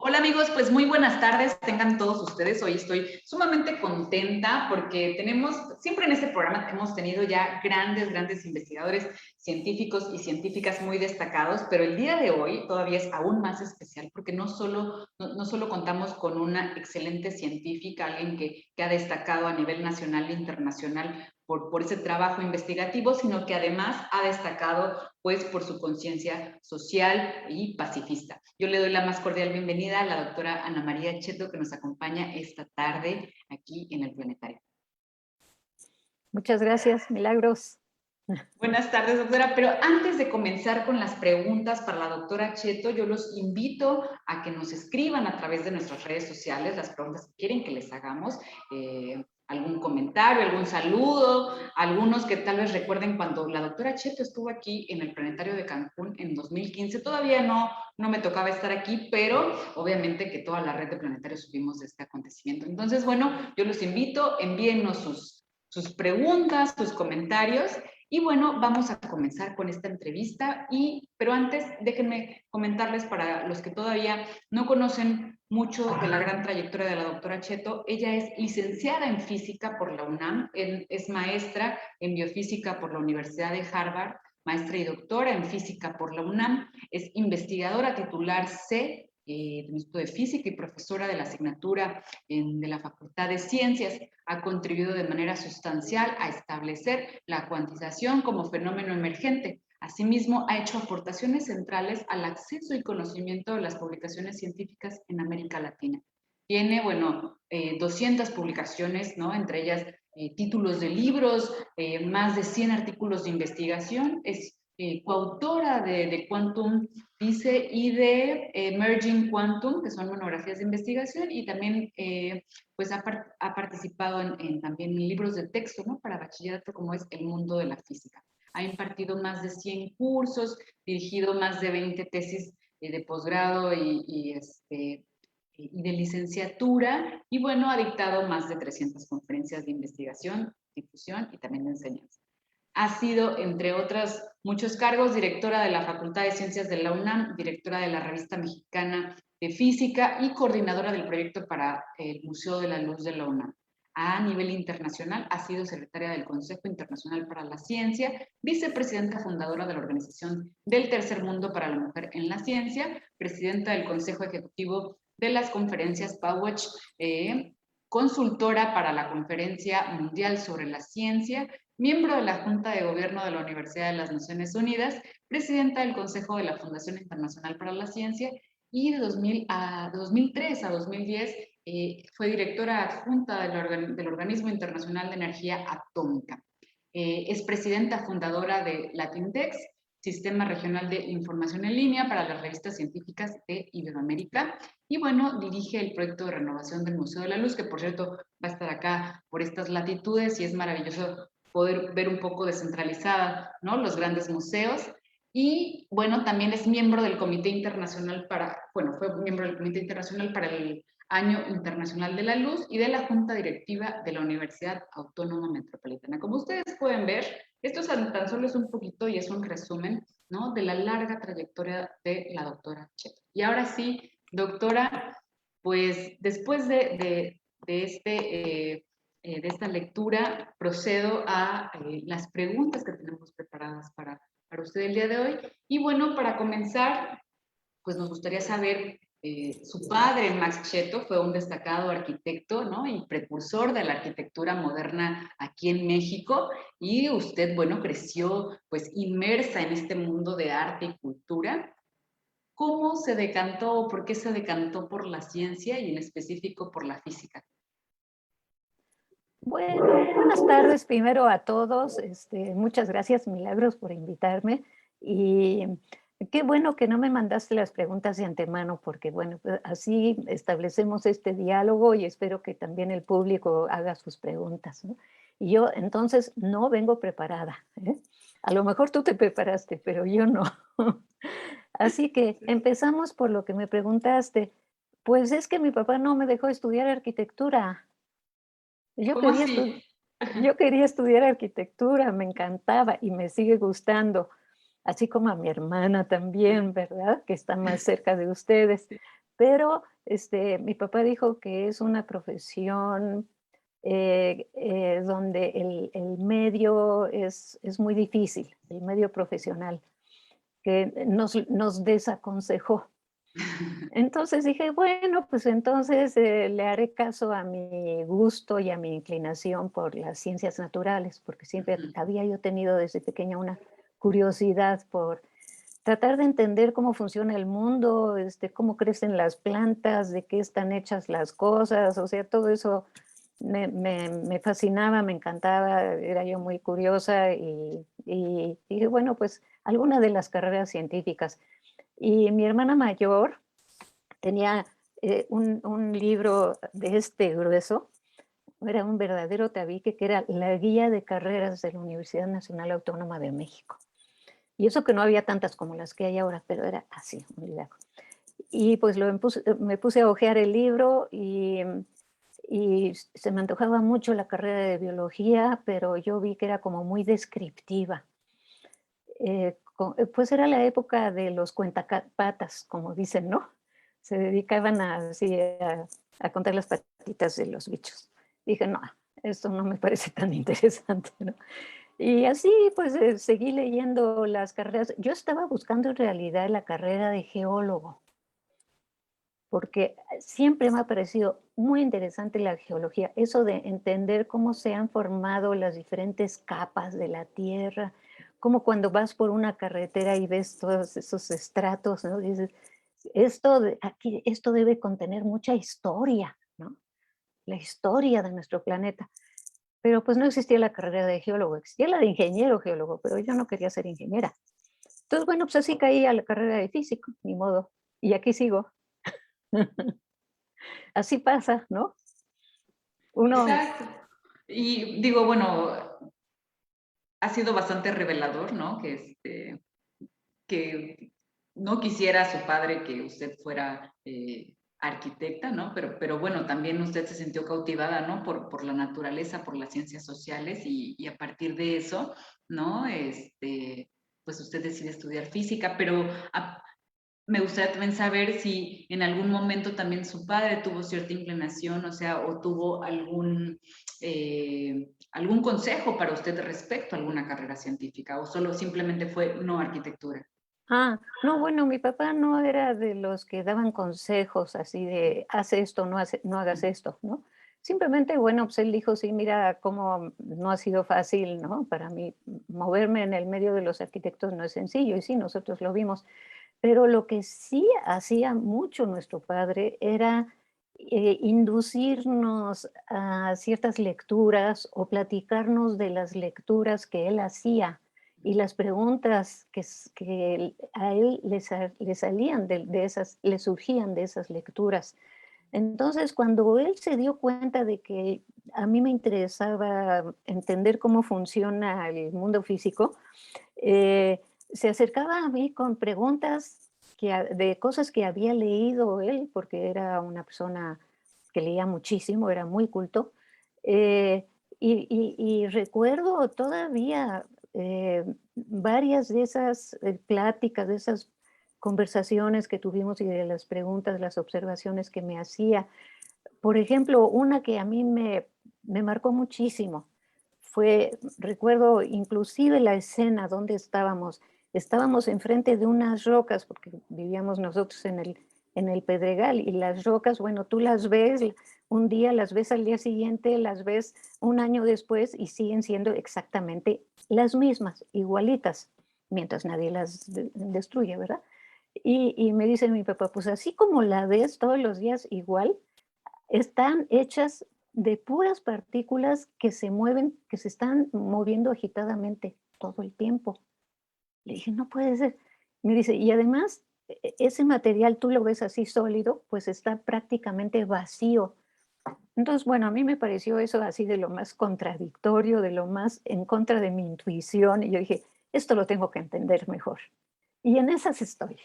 Hola amigos, pues muy buenas tardes, tengan todos ustedes. Hoy estoy sumamente contenta porque siempre en este programa hemos tenido ya grandes investigadores científicos y científicas muy destacados, pero el día de hoy todavía es aún más especial porque no solo contamos con una excelente científica, alguien que ha destacado a nivel nacional e internacional por ese trabajo investigativo, sino que además ha destacado pues por su conciencia social y pacifista. Yo le doy la más cordial bienvenida a la doctora Ana María Cheto, que nos acompaña esta tarde aquí en el Planetario. Muchas gracias, Milagros. Buenas tardes, doctora, pero antes de comenzar con las preguntas para la doctora Cheto, yo los invito a que nos escriban a través de nuestras redes sociales las preguntas que quieren que les hagamos, algún comentario, algún saludo, algunos que tal vez recuerden cuando la doctora Cheto estuvo aquí en el Planetario de Cancún en 2015. Todavía no me tocaba estar aquí, pero obviamente que toda la red de Planetarios supimos de este acontecimiento. Entonces, bueno, yo los invito, envíennos sus preguntas, sus comentarios. Y bueno, vamos a comenzar con esta entrevista, pero antes déjenme comentarles para los que todavía no conocen mucho de la gran trayectoria de la doctora Cheto. Ella es licenciada en física por la UNAM, es maestra en biofísica por la Universidad de Harvard, maestra y doctora en física por la UNAM, es investigadora titular C del Instituto de Física y profesora de la asignatura de la Facultad de Ciencias. Ha contribuido de manera sustancial a establecer la cuantización como fenómeno emergente. Asimismo, ha hecho aportaciones centrales al acceso y conocimiento de las publicaciones científicas en América Latina. Tiene, 200 publicaciones, ¿no? Entre ellas títulos de libros, más de 100 artículos de investigación. Es coautora de Quantum Dice y de Emerging Quantum, que son monografías de investigación, y también pues ha participado también en libros de texto, ¿no? Para bachillerato, como es El mundo de la física. Ha impartido más de 100 cursos, dirigido más de 20 tesis de posgrado y de licenciatura, y bueno, ha dictado más de 300 conferencias de investigación, difusión y también de enseñanza. Ha sido, entre otros muchos cargos, directora de la Facultad de Ciencias de la UNAM, directora de la Revista Mexicana de Física y coordinadora del proyecto para el Museo de la Luz de la UNAM. A nivel internacional ha sido secretaria del Consejo Internacional para la Ciencia, vicepresidenta fundadora de la Organización del Tercer Mundo para la Mujer en la Ciencia, presidenta del Consejo Ejecutivo de las Conferencias PAWECH, consultora para la Conferencia Mundial sobre la Ciencia, miembro de la Junta de Gobierno de la Universidad de las Naciones Unidas, presidenta del Consejo de la Fundación Internacional para la Ciencia y de 2003 a 2010 fue directora adjunta del Organismo Internacional de Energía Atómica. Es presidenta fundadora de Latindex, Sistema Regional de Información en Línea para las revistas científicas de Iberoamérica. Y bueno, dirige el proyecto de renovación del Museo de la Luz, que por cierto va a estar acá por estas latitudes y es maravilloso poder ver un poco descentralizada, ¿no? Los grandes museos. Y bueno, también es miembro del Comité Internacional fue miembro del Comité Internacional para el Año Internacional de la Luz y de la Junta Directiva de la Universidad Autónoma Metropolitana. Como ustedes pueden ver, esto tan solo es un poquito y es un resumen, ¿no? De la larga trayectoria de la doctora Cheto. Y ahora sí, doctora, pues después de esta lectura, procedo a las preguntas que tenemos preparadas para usted el día de hoy. Y bueno, para comenzar, pues nos gustaría saber, su padre, Max Cheto, fue un destacado arquitecto, ¿no? Y precursor de la arquitectura moderna aquí en México. Y usted, bueno, creció pues inmersa en este mundo de arte y cultura. ¿Cómo se decantó o por qué se decantó por la ciencia y en específico por la física? Bueno, buenas tardes primero a todos. Muchas gracias, Milagros, por invitarme. Y qué bueno que no me mandaste las preguntas de antemano, porque bueno, pues así establecemos este diálogo y espero que también el público haga sus preguntas, ¿no? Y yo entonces no vengo preparada, ¿eh? A lo mejor tú te preparaste, pero yo no. Así que empezamos por lo que me preguntaste. Pues es que mi papá no me dejó estudiar arquitectura. Yo ¿Cómo quería así? estu yo quería estudiar arquitectura, me encantaba y me sigue gustando, así como a mi hermana también, ¿verdad? Que está más cerca de ustedes. Pero, Mi papá dijo que es una profesión donde el medio es muy difícil, el medio profesional, que nos desaconsejó. Entonces dije, bueno, pues entonces le haré caso a mi gusto y a mi inclinación por las ciencias naturales, porque siempre Ujú. había yo tenido desde pequeña una curiosidad por tratar de entender cómo funciona el mundo, cómo crecen las plantas, de qué están hechas las cosas, o sea, todo eso me fascinaba, me encantaba, era yo muy curiosa y dije, bueno, pues alguna de las carreras científicas. Y mi hermana mayor tenía un libro de este grueso, era un verdadero tabique, que era la guía de carreras de la Universidad Nacional Autónoma de México. Y eso que no había tantas como las que hay ahora, pero era así, un libraco. Y pues me puse a hojear el libro y se me antojaba mucho la carrera de biología, pero yo vi que era como muy descriptiva. Pues era la época de los cuentapatas, como dicen, ¿no? Se dedicaban así a contar las patitas de los bichos. Dije, no, esto no me parece tan interesante, ¿no? Y así, pues, seguí leyendo las carreras. Yo estaba buscando en realidad la carrera de geólogo, porque siempre me ha parecido muy interesante la geología, eso de entender cómo se han formado las diferentes capas de la Tierra, como cuando vas por una carretera y ves todos esos estratos, ¿no? Dices, esto debe contener mucha historia, ¿no? La historia de nuestro planeta. Pero pues no existía la carrera de geólogo, existía la de ingeniero geólogo, pero yo no quería ser ingeniera. Entonces, bueno, pues así caí a la carrera de físico, ni modo. Y aquí sigo. Así pasa, ¿no? Uno, Exacto. Y digo, bueno, ha sido bastante revelador, ¿no? Que no quisiera su padre que usted fuera arquitecta, ¿no? Pero bueno, también usted se sintió cautivada, ¿no? Por la naturaleza, por las ciencias sociales y a partir de eso, ¿no? Pues usted decide estudiar física, pero me gustaría también saber si en algún momento también su padre tuvo cierta inclinación, o sea, o tuvo algún consejo para usted respecto a alguna carrera científica, o solo simplemente fue no arquitectura. no, bueno, mi papá no era de los que daban consejos así de, haz esto, no hagas esto, ¿no? Simplemente, bueno, pues él dijo, sí, mira cómo no ha sido fácil, ¿no? Para mí, moverme en el medio de los arquitectos no es sencillo, y sí, nosotros lo vimos. Pero lo que sí hacía mucho nuestro padre era, inducirnos a ciertas lecturas o platicarnos de las lecturas que él hacía y las preguntas que a él le salían de esas, le surgían de esas lecturas. Entonces, cuando él se dio cuenta de que a mí me interesaba entender cómo funciona el mundo físico, eh, se acercaba a mí con preguntas de cosas que había leído él, porque era una persona que leía muchísimo, era muy culto. eh, y recuerdo todavía varias de esas pláticas, de esas conversaciones que tuvimos y de las preguntas, las observaciones que me hacía. Por ejemplo, una que a mí me marcó muchísimo recuerdo inclusive la escena donde estábamos enfrente de unas rocas, porque vivíamos nosotros en el Pedregal, y las rocas, bueno, tú las ves un día, las ves al día siguiente, las ves un año después y siguen siendo exactamente las mismas, igualitas, mientras nadie las destruye, ¿verdad? Y me dice mi papá, pues así como la ves todos los días igual, están hechas de puras partículas que se mueven, que se están moviendo agitadamente todo el tiempo. Le dije, no puede ser. Me dice, y además, ese material tú lo ves así sólido, pues está prácticamente vacío. Entonces, bueno, a mí me pareció eso así de lo más contradictorio, de lo más en contra de mi intuición, y yo dije, esto lo tengo que entender mejor. Y en esas estoy.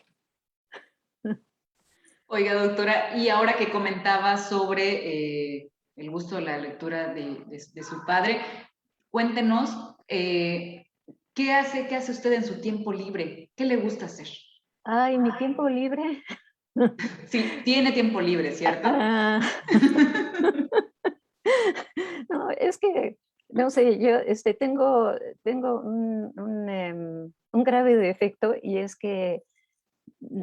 Oiga, doctora, y ahora que comentaba sobre el gusto de la lectura de su padre, cuéntenos, qué hace usted en su tiempo libre? ¿Qué le gusta hacer? Ay, mi tiempo libre. Sí, tiene tiempo libre, ¿cierto? Ah, no, es que, no sé, yo tengo un grave defecto y es que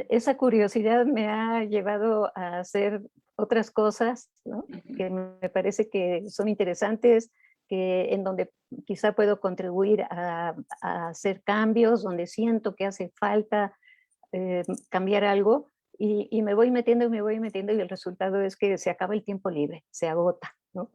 esa curiosidad me ha llevado a hacer otras cosas, ¿no? Ujú. Que me parece que son interesantes, que en donde quizá puedo contribuir a hacer cambios, donde siento que hace falta cambiar algo y me voy metiendo y me voy metiendo y el resultado es que se acaba el tiempo libre, se agota, ¿no?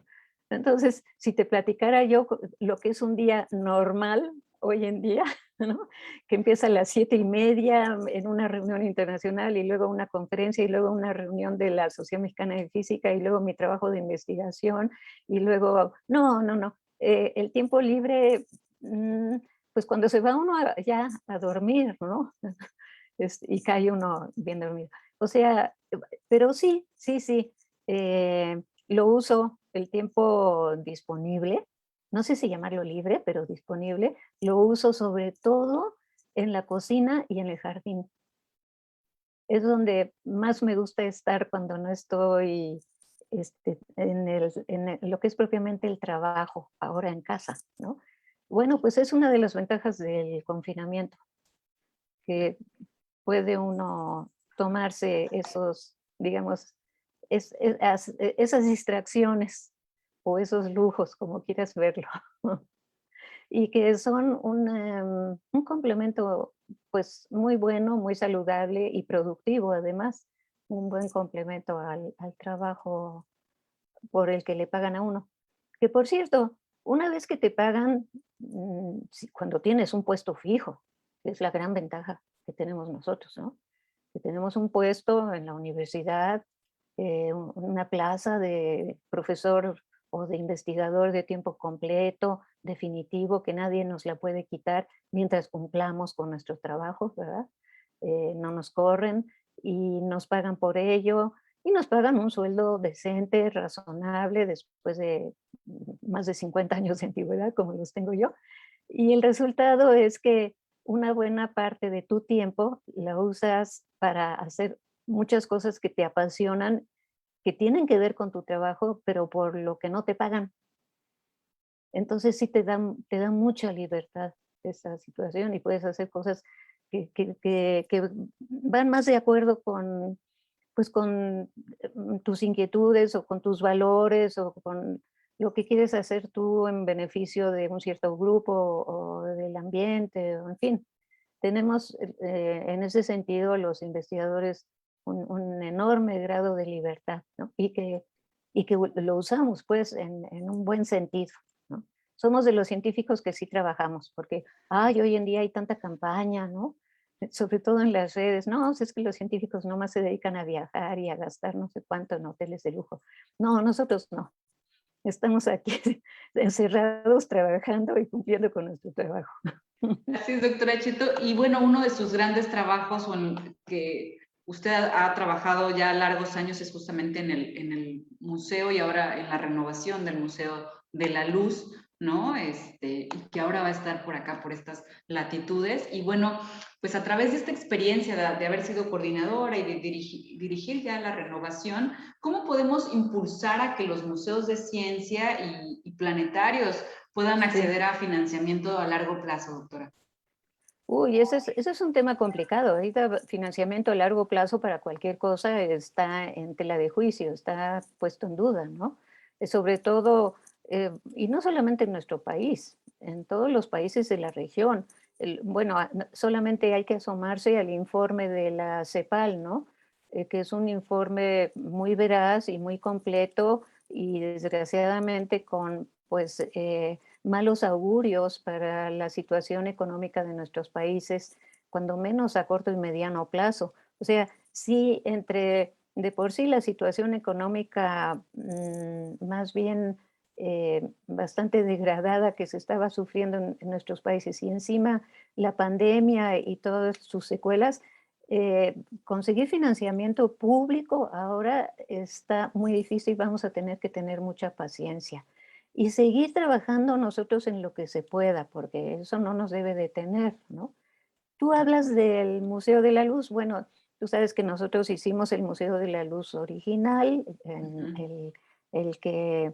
Entonces, si te platicara yo lo que es un día normal hoy en día, ¿no? Que empieza a las 7:30 en una reunión internacional y luego una conferencia y luego una reunión de la Sociedad Mexicana de Física y luego mi trabajo de investigación y luego, no, no, no, el tiempo libre, mm, pues cuando se va uno ya a dormir, ¿no? Y cae uno bien dormido. O sea, pero sí, sí, sí, lo uso el tiempo disponible, no sé si llamarlo libre, pero disponible, lo uso sobre todo en la cocina y en el jardín. Es donde más me gusta estar cuando no estoy lo que es propiamente el trabajo ahora en casa, ¿no? Bueno, pues es una de las ventajas del confinamiento, que puede uno tomarse esos, digamos, esas distracciones o esos lujos, como quieras verlo, y que son un complemento, pues, muy bueno, muy saludable y productivo, además, un buen complemento al trabajo por el que le pagan a uno. Que, por cierto, una vez que te pagan, cuando tienes un puesto fijo, que es la gran ventaja que tenemos nosotros, ¿no? Que tenemos un puesto en la universidad, una plaza de profesor o de investigador de tiempo completo, definitivo, que nadie nos la puede quitar mientras cumplamos con nuestros trabajos, ¿verdad? No nos corren y nos pagan por ello y nos pagan un sueldo decente, razonable, después de más de 50 años de antigüedad, como los tengo yo. Y el resultado es que una buena parte de tu tiempo la usas para hacer muchas cosas que te apasionan, que tienen que ver con tu trabajo, pero por lo que no te pagan. Entonces sí te da mucha libertad esa situación y puedes hacer cosas que van más de acuerdo con, pues, con tus inquietudes o con tus valores o con lo que quieres hacer tú en beneficio de un cierto grupo o del ambiente, o en fin. Tenemos en ese sentido los investigadores un enorme grado de libertad, ¿no? Y que lo usamos pues en un buen sentido, ¿no? Somos de los científicos que sí trabajamos, porque, ay, hoy en día hay tanta campaña, ¿no? Sobre todo en las redes, no, si es que los científicos nomás se dedican a viajar y a gastar no sé cuánto en hoteles de lujo. No, nosotros no. Estamos aquí encerrados trabajando y cumpliendo con nuestro trabajo. Así es, doctora Cheto. Y bueno, uno de sus grandes trabajos que usted ha trabajado ya largos años es justamente en el museo y ahora en la renovación del Museo de la Luz, ¿no? Y que ahora va a estar por acá, por estas latitudes. Y bueno, pues a través de esta experiencia de haber sido coordinadora y de dirigir ya la renovación, ¿cómo podemos impulsar a que los museos de ciencia y planetarios puedan Sí. acceder a financiamiento a largo plazo, doctora? Uy, ese es un tema complicado. Ahorita financiamiento a largo plazo para cualquier cosa está en tela de juicio, está puesto en duda, ¿no? Sobre todo, y no solamente en nuestro país, en todos los países de la región. Bueno, solamente hay que asomarse al informe de la CEPAL, ¿no? Que es un informe muy veraz y muy completo y desgraciadamente con, pues, malos augurios para la situación económica de nuestros países, cuando menos a corto y mediano plazo. O sea, sí, entre de por sí la situación económica más bien bastante degradada que se estaba sufriendo en nuestros países y encima la pandemia y todas sus secuelas, conseguir financiamiento público ahora está muy difícil, vamos a tener que tener mucha paciencia. Y seguir trabajando nosotros en lo que se pueda, porque eso no nos debe detener, ¿no? Tú hablas del Museo de la Luz. Bueno, Tú sabes que nosotros hicimos el Museo de la Luz original, Ujú. el que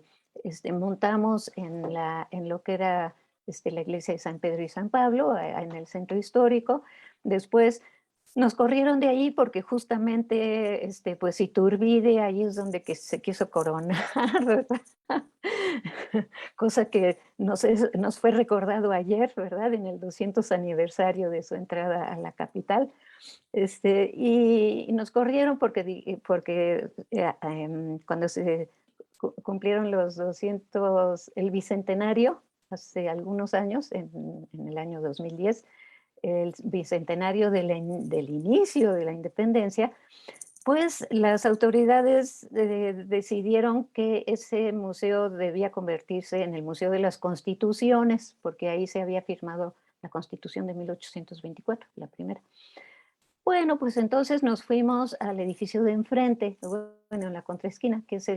montamos en lo que era la iglesia de San Pedro y San Pablo, en el centro histórico. Después nos corrieron de ahí porque justamente, pues Iturbide, ahí es donde que se quiso coronar, ¿verdad? Cosa que nos fue recordado ayer, ¿verdad? En el 200 aniversario de su entrada a la capital. Y nos corrieron porque cuando se cumplieron los 200, el bicentenario, hace algunos años, en el año 2010, el bicentenario del inicio de la independencia, pues las autoridades decidieron que ese museo debía convertirse en el Museo de las Constituciones, porque ahí se había firmado la Constitución de 1824, la primera. Bueno, pues entonces nos fuimos al edificio de enfrente, bueno, en la contraesquina, que es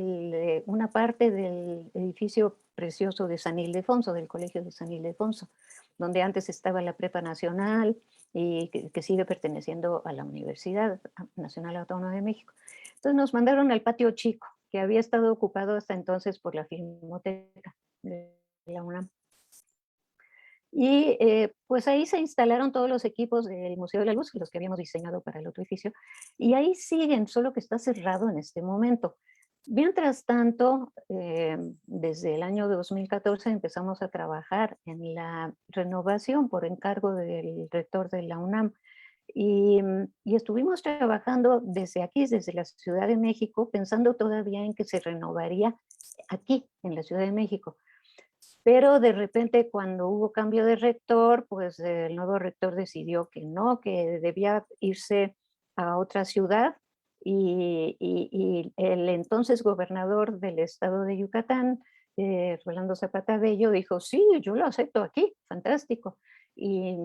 una parte del edificio precioso de San Ildefonso, del Colegio de San Ildefonso, donde antes estaba la Prepa Nacional y que sigue perteneciendo a la Universidad Nacional Autónoma de México. Entonces nos mandaron al patio chico, que había estado ocupado hasta entonces por la Filmoteca de la UNAM. Y pues ahí se instalaron todos los equipos del Museo de la Luz, los que habíamos diseñado para el otro edificio, y ahí siguen, solo que está cerrado en este momento. Mientras tanto, desde el año 2014 empezamos a trabajar en la renovación por encargo del rector de la UNAM y estuvimos trabajando desde aquí, desde la Ciudad de México, pensando todavía en que se renovaría aquí, en la Ciudad de México. Pero de repente cuando hubo cambio de rector, pues el nuevo rector decidió que no, que debía irse a otra ciudad y el entonces gobernador del estado de Yucatán, Rolando Zapata Bello, dijo, sí, yo lo acepto aquí, fantástico. Y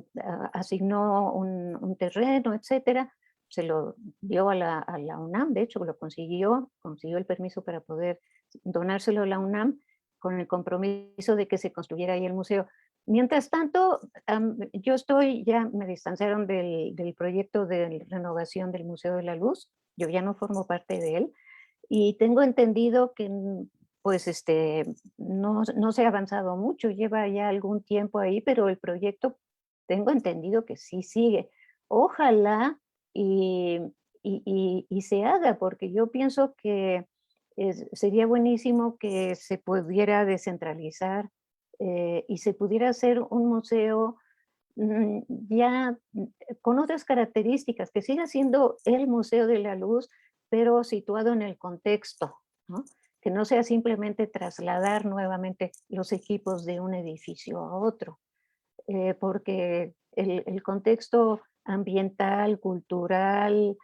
asignó un terreno, etcétera. Se lo dio a la UNAM, de hecho lo consiguió el permiso para poder donárselo a la UNAM con el compromiso de que se construyera ahí el museo. Mientras tanto, ya me distanciaron del proyecto de renovación del Museo de la Luz, yo ya no formo parte de él, y tengo entendido que pues no se ha avanzado mucho, lleva ya algún tiempo ahí, pero el proyecto tengo entendido que sí sigue. Ojalá y, y se haga, porque yo pienso que sería buenísimo que se pudiera descentralizar y se pudiera hacer un museo ya con otras características, que siga siendo el Museo de la Luz, pero situado en el contexto, ¿no? Que no sea simplemente trasladar nuevamente los equipos de un edificio a otro, porque el contexto ambiental, cultural,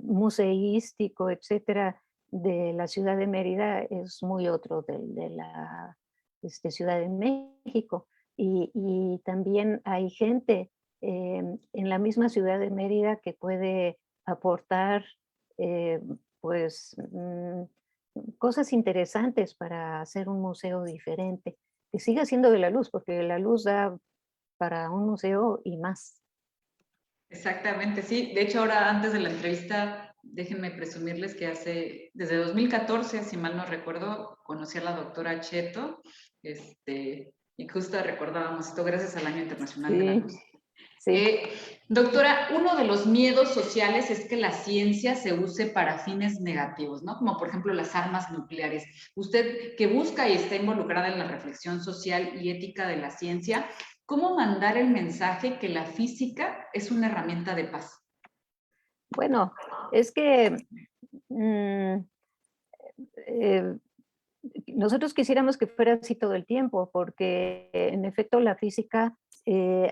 museístico, etcétera, de la ciudad de Mérida es muy otro del de la Ciudad de México. Y también hay gente en la misma ciudad de Mérida que puede aportar eh, pues cosas interesantes para hacer un museo diferente, que siga siendo de la luz, porque la luz da para un museo y más. Exactamente, sí. De hecho, ahora antes de la entrevista, déjenme presumirles que desde 2014, si mal no recuerdo, conocí a la doctora Cheto, y justo recordábamos esto gracias al Año Internacional de la Sí, Luz. sí. Doctora, uno de los miedos sociales es que la ciencia se use para fines negativos, ¿no? Como por ejemplo las armas nucleares. Usted que busca y está involucrada en la reflexión social y ética de la ciencia, ¿cómo mandar el mensaje que la física es una herramienta de paz? Bueno, es que mm, eh, nosotros quisiéramos que fuera así todo el tiempo, porque en efecto la física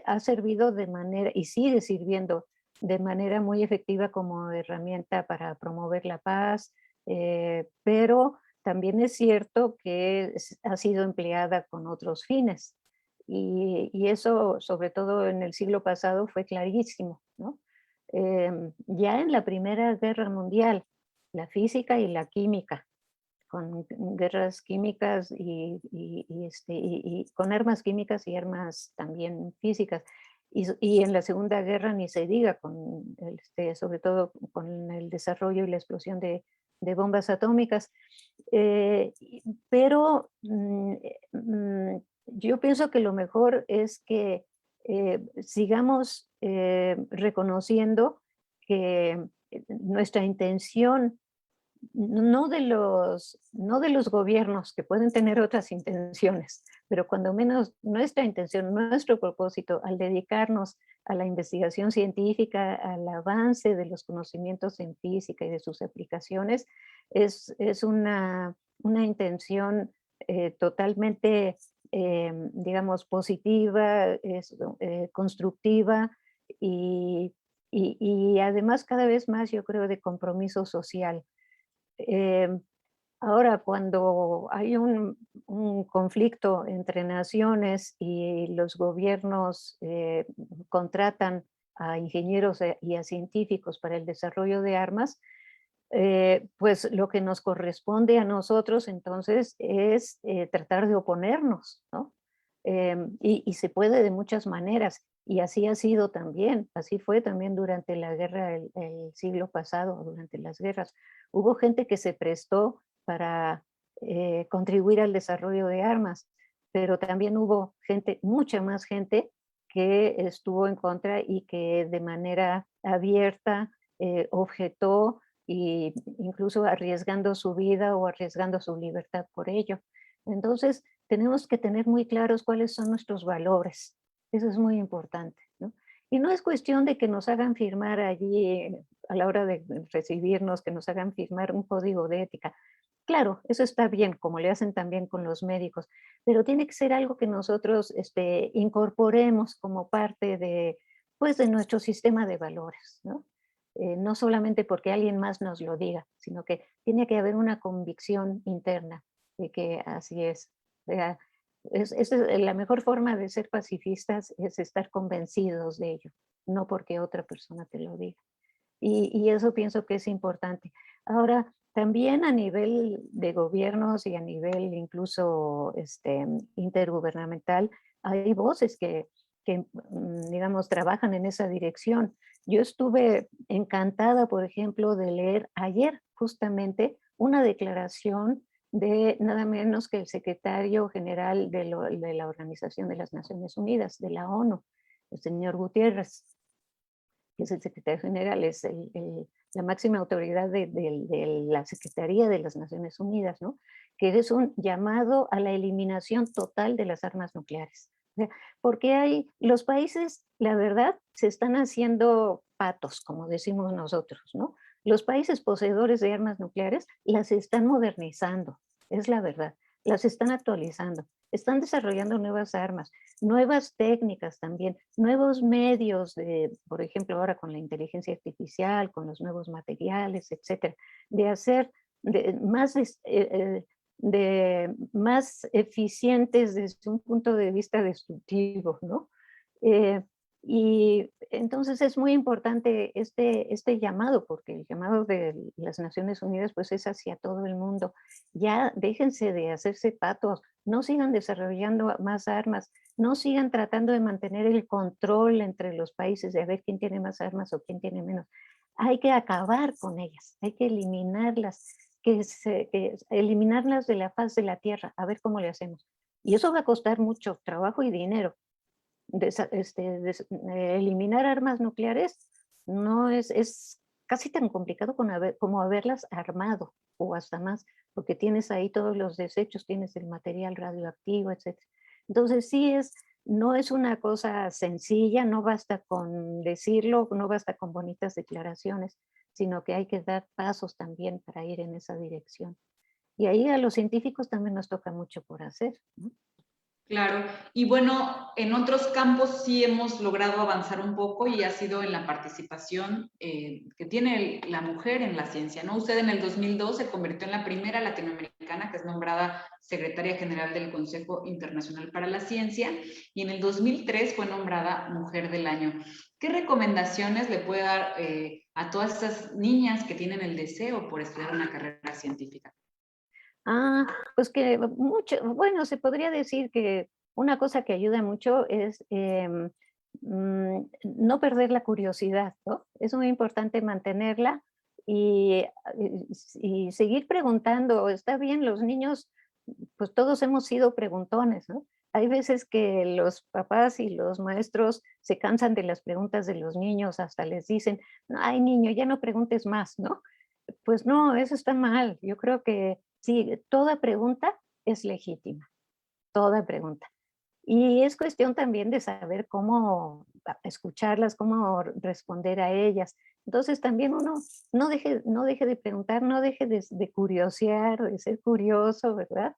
ha servido de manera, y sigue sirviendo de manera muy efectiva como herramienta para promover la paz, pero también es cierto que ha sido empleada con otros fines. Y eso, sobre todo en el siglo pasado, fue clarísimo, ¿no? Ya en la Primera Guerra Mundial, la física y la química con guerras químicas y con armas químicas y armas también físicas. y en la Segunda Guerra ni se diga, sobre todo con el desarrollo y la explosión de bombas atómicas. Pero yo pienso que lo mejor es que sigamos reconociendo que nuestra intención, no de los gobiernos que pueden tener otras intenciones, pero cuando menos nuestra intención, nuestro propósito al dedicarnos a la investigación científica, al avance de los conocimientos en física y de sus aplicaciones, es una intención totalmente, digamos, positiva, constructiva y, y además cada vez más yo creo de compromiso social. Em, Ahora, cuando hay un conflicto entre naciones y los gobiernos contratan a ingenieros y a científicos para el desarrollo de armas, pues lo que nos corresponde a nosotros entonces es tratar de oponernos, ¿no? Y se puede de muchas maneras, y así ha sido también, así fue también durante la guerra, el siglo pasado, durante las guerras. Hubo gente que se prestó para contribuir al desarrollo de armas, pero también hubo gente, mucha más gente, que estuvo en contra y que de manera abierta objetó, y incluso arriesgando su vida o arriesgando su libertad por ello. Entonces, tenemos que tener muy claros cuáles son nuestros valores. Eso es muy importante, ¿no? Y no es cuestión de que nos hagan firmar allí, a la hora de recibirnos, que nos hagan firmar un código de ética. Claro, eso está bien, como le hacen también con los médicos, pero tiene que ser algo que nosotros incorporemos como parte de, pues, de nuestro sistema de valores, ¿no? No solamente porque alguien más nos lo diga, sino que tiene que haber una convicción interna de que así es. O sea, la mejor forma de ser pacifistas es estar convencidos de ello, no porque otra persona te lo diga. Y eso pienso que es importante. Ahora, también a nivel de gobiernos y a nivel incluso intergubernamental, hay voces que, digamos, trabajan en esa dirección. Yo estuve encantada, por ejemplo, de leer ayer justamente una declaración de nada menos que el secretario general de la Organización de las Naciones Unidas, de la ONU, el señor Gutiérrez, que es el secretario general, es la máxima autoridad de la Secretaría de las Naciones Unidas, ¿no? Que es un llamado a la eliminación total de las armas nucleares. O sea, porque los países, la verdad, se están haciendo patos, como decimos nosotros, ¿no? Los países poseedores de armas nucleares las están modernizando, es la verdad, las están actualizando, están desarrollando nuevas armas, nuevas técnicas también, nuevos medios por ejemplo, ahora con la inteligencia artificial, con los nuevos materiales, etcétera, de hacer más eficientes desde un punto de vista destructivo, ¿no? Eh, y entonces es muy importante este llamado, porque el llamado de las Naciones Unidas pues es hacia todo el mundo. Ya déjense de hacerse patos, no sigan desarrollando más armas, no sigan tratando de mantener el control entre los países de a ver quién tiene más armas o quién tiene menos. Hay que acabar con ellas, hay que eliminarlas, eliminarlas de la faz de la tierra, a ver cómo le hacemos. Y eso va a costar mucho trabajo y dinero. Eliminar armas nucleares no es casi tan complicado como haberlas armado o hasta más, porque tienes ahí todos los desechos, tienes el material radioactivo, etcétera. Entonces no es una cosa sencilla, no basta con decirlo, no basta con bonitas declaraciones, sino que hay que dar pasos también para ir en esa dirección. Y ahí a los científicos también nos toca mucho por hacer, ¿no? Claro, y bueno, en otros campos sí hemos logrado avanzar un poco y ha sido en la participación que tiene la mujer en la ciencia, ¿no? Usted en el 2002 se convirtió en la primera latinoamericana que es nombrada secretaria general del Consejo Internacional para la Ciencia y en el 2003 fue nombrada Mujer del Año. ¿Qué recomendaciones le puede dar a todas esas niñas que tienen el deseo por estudiar una carrera científica? Ah, pues que mucho, bueno, se podría decir que una cosa que ayuda mucho es no perder la curiosidad, ¿no? Es muy importante mantenerla y, y seguir preguntando. Está bien, los niños, pues todos hemos sido preguntones, ¿no? Hay veces que los papás y los maestros se cansan de las preguntas de los niños, hasta les dicen, ay niño, ya no preguntes más, ¿no? Pues no, eso está mal. Yo creo que sí, toda pregunta es legítima, toda pregunta. Y es cuestión también de saber cómo escucharlas, cómo responder a ellas. Entonces también uno no deje de preguntar, no deje de curiosear, de ser curioso, ¿verdad?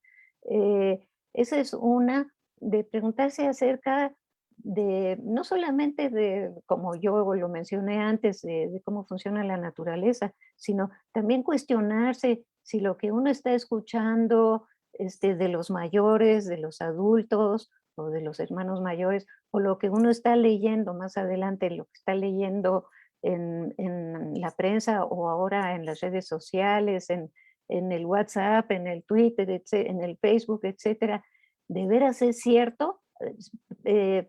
Esa es una, de preguntarse acerca de, no solamente de, como yo lo mencioné antes, de cómo funciona la naturaleza, sino también cuestionarse si lo que uno está escuchando de los mayores, de los adultos, o de los hermanos mayores, o lo que uno está leyendo más adelante, lo que está leyendo en la prensa o ahora en las redes sociales, en el WhatsApp, en el Twitter, en el Facebook, etcétera, de veras es cierto. Eh,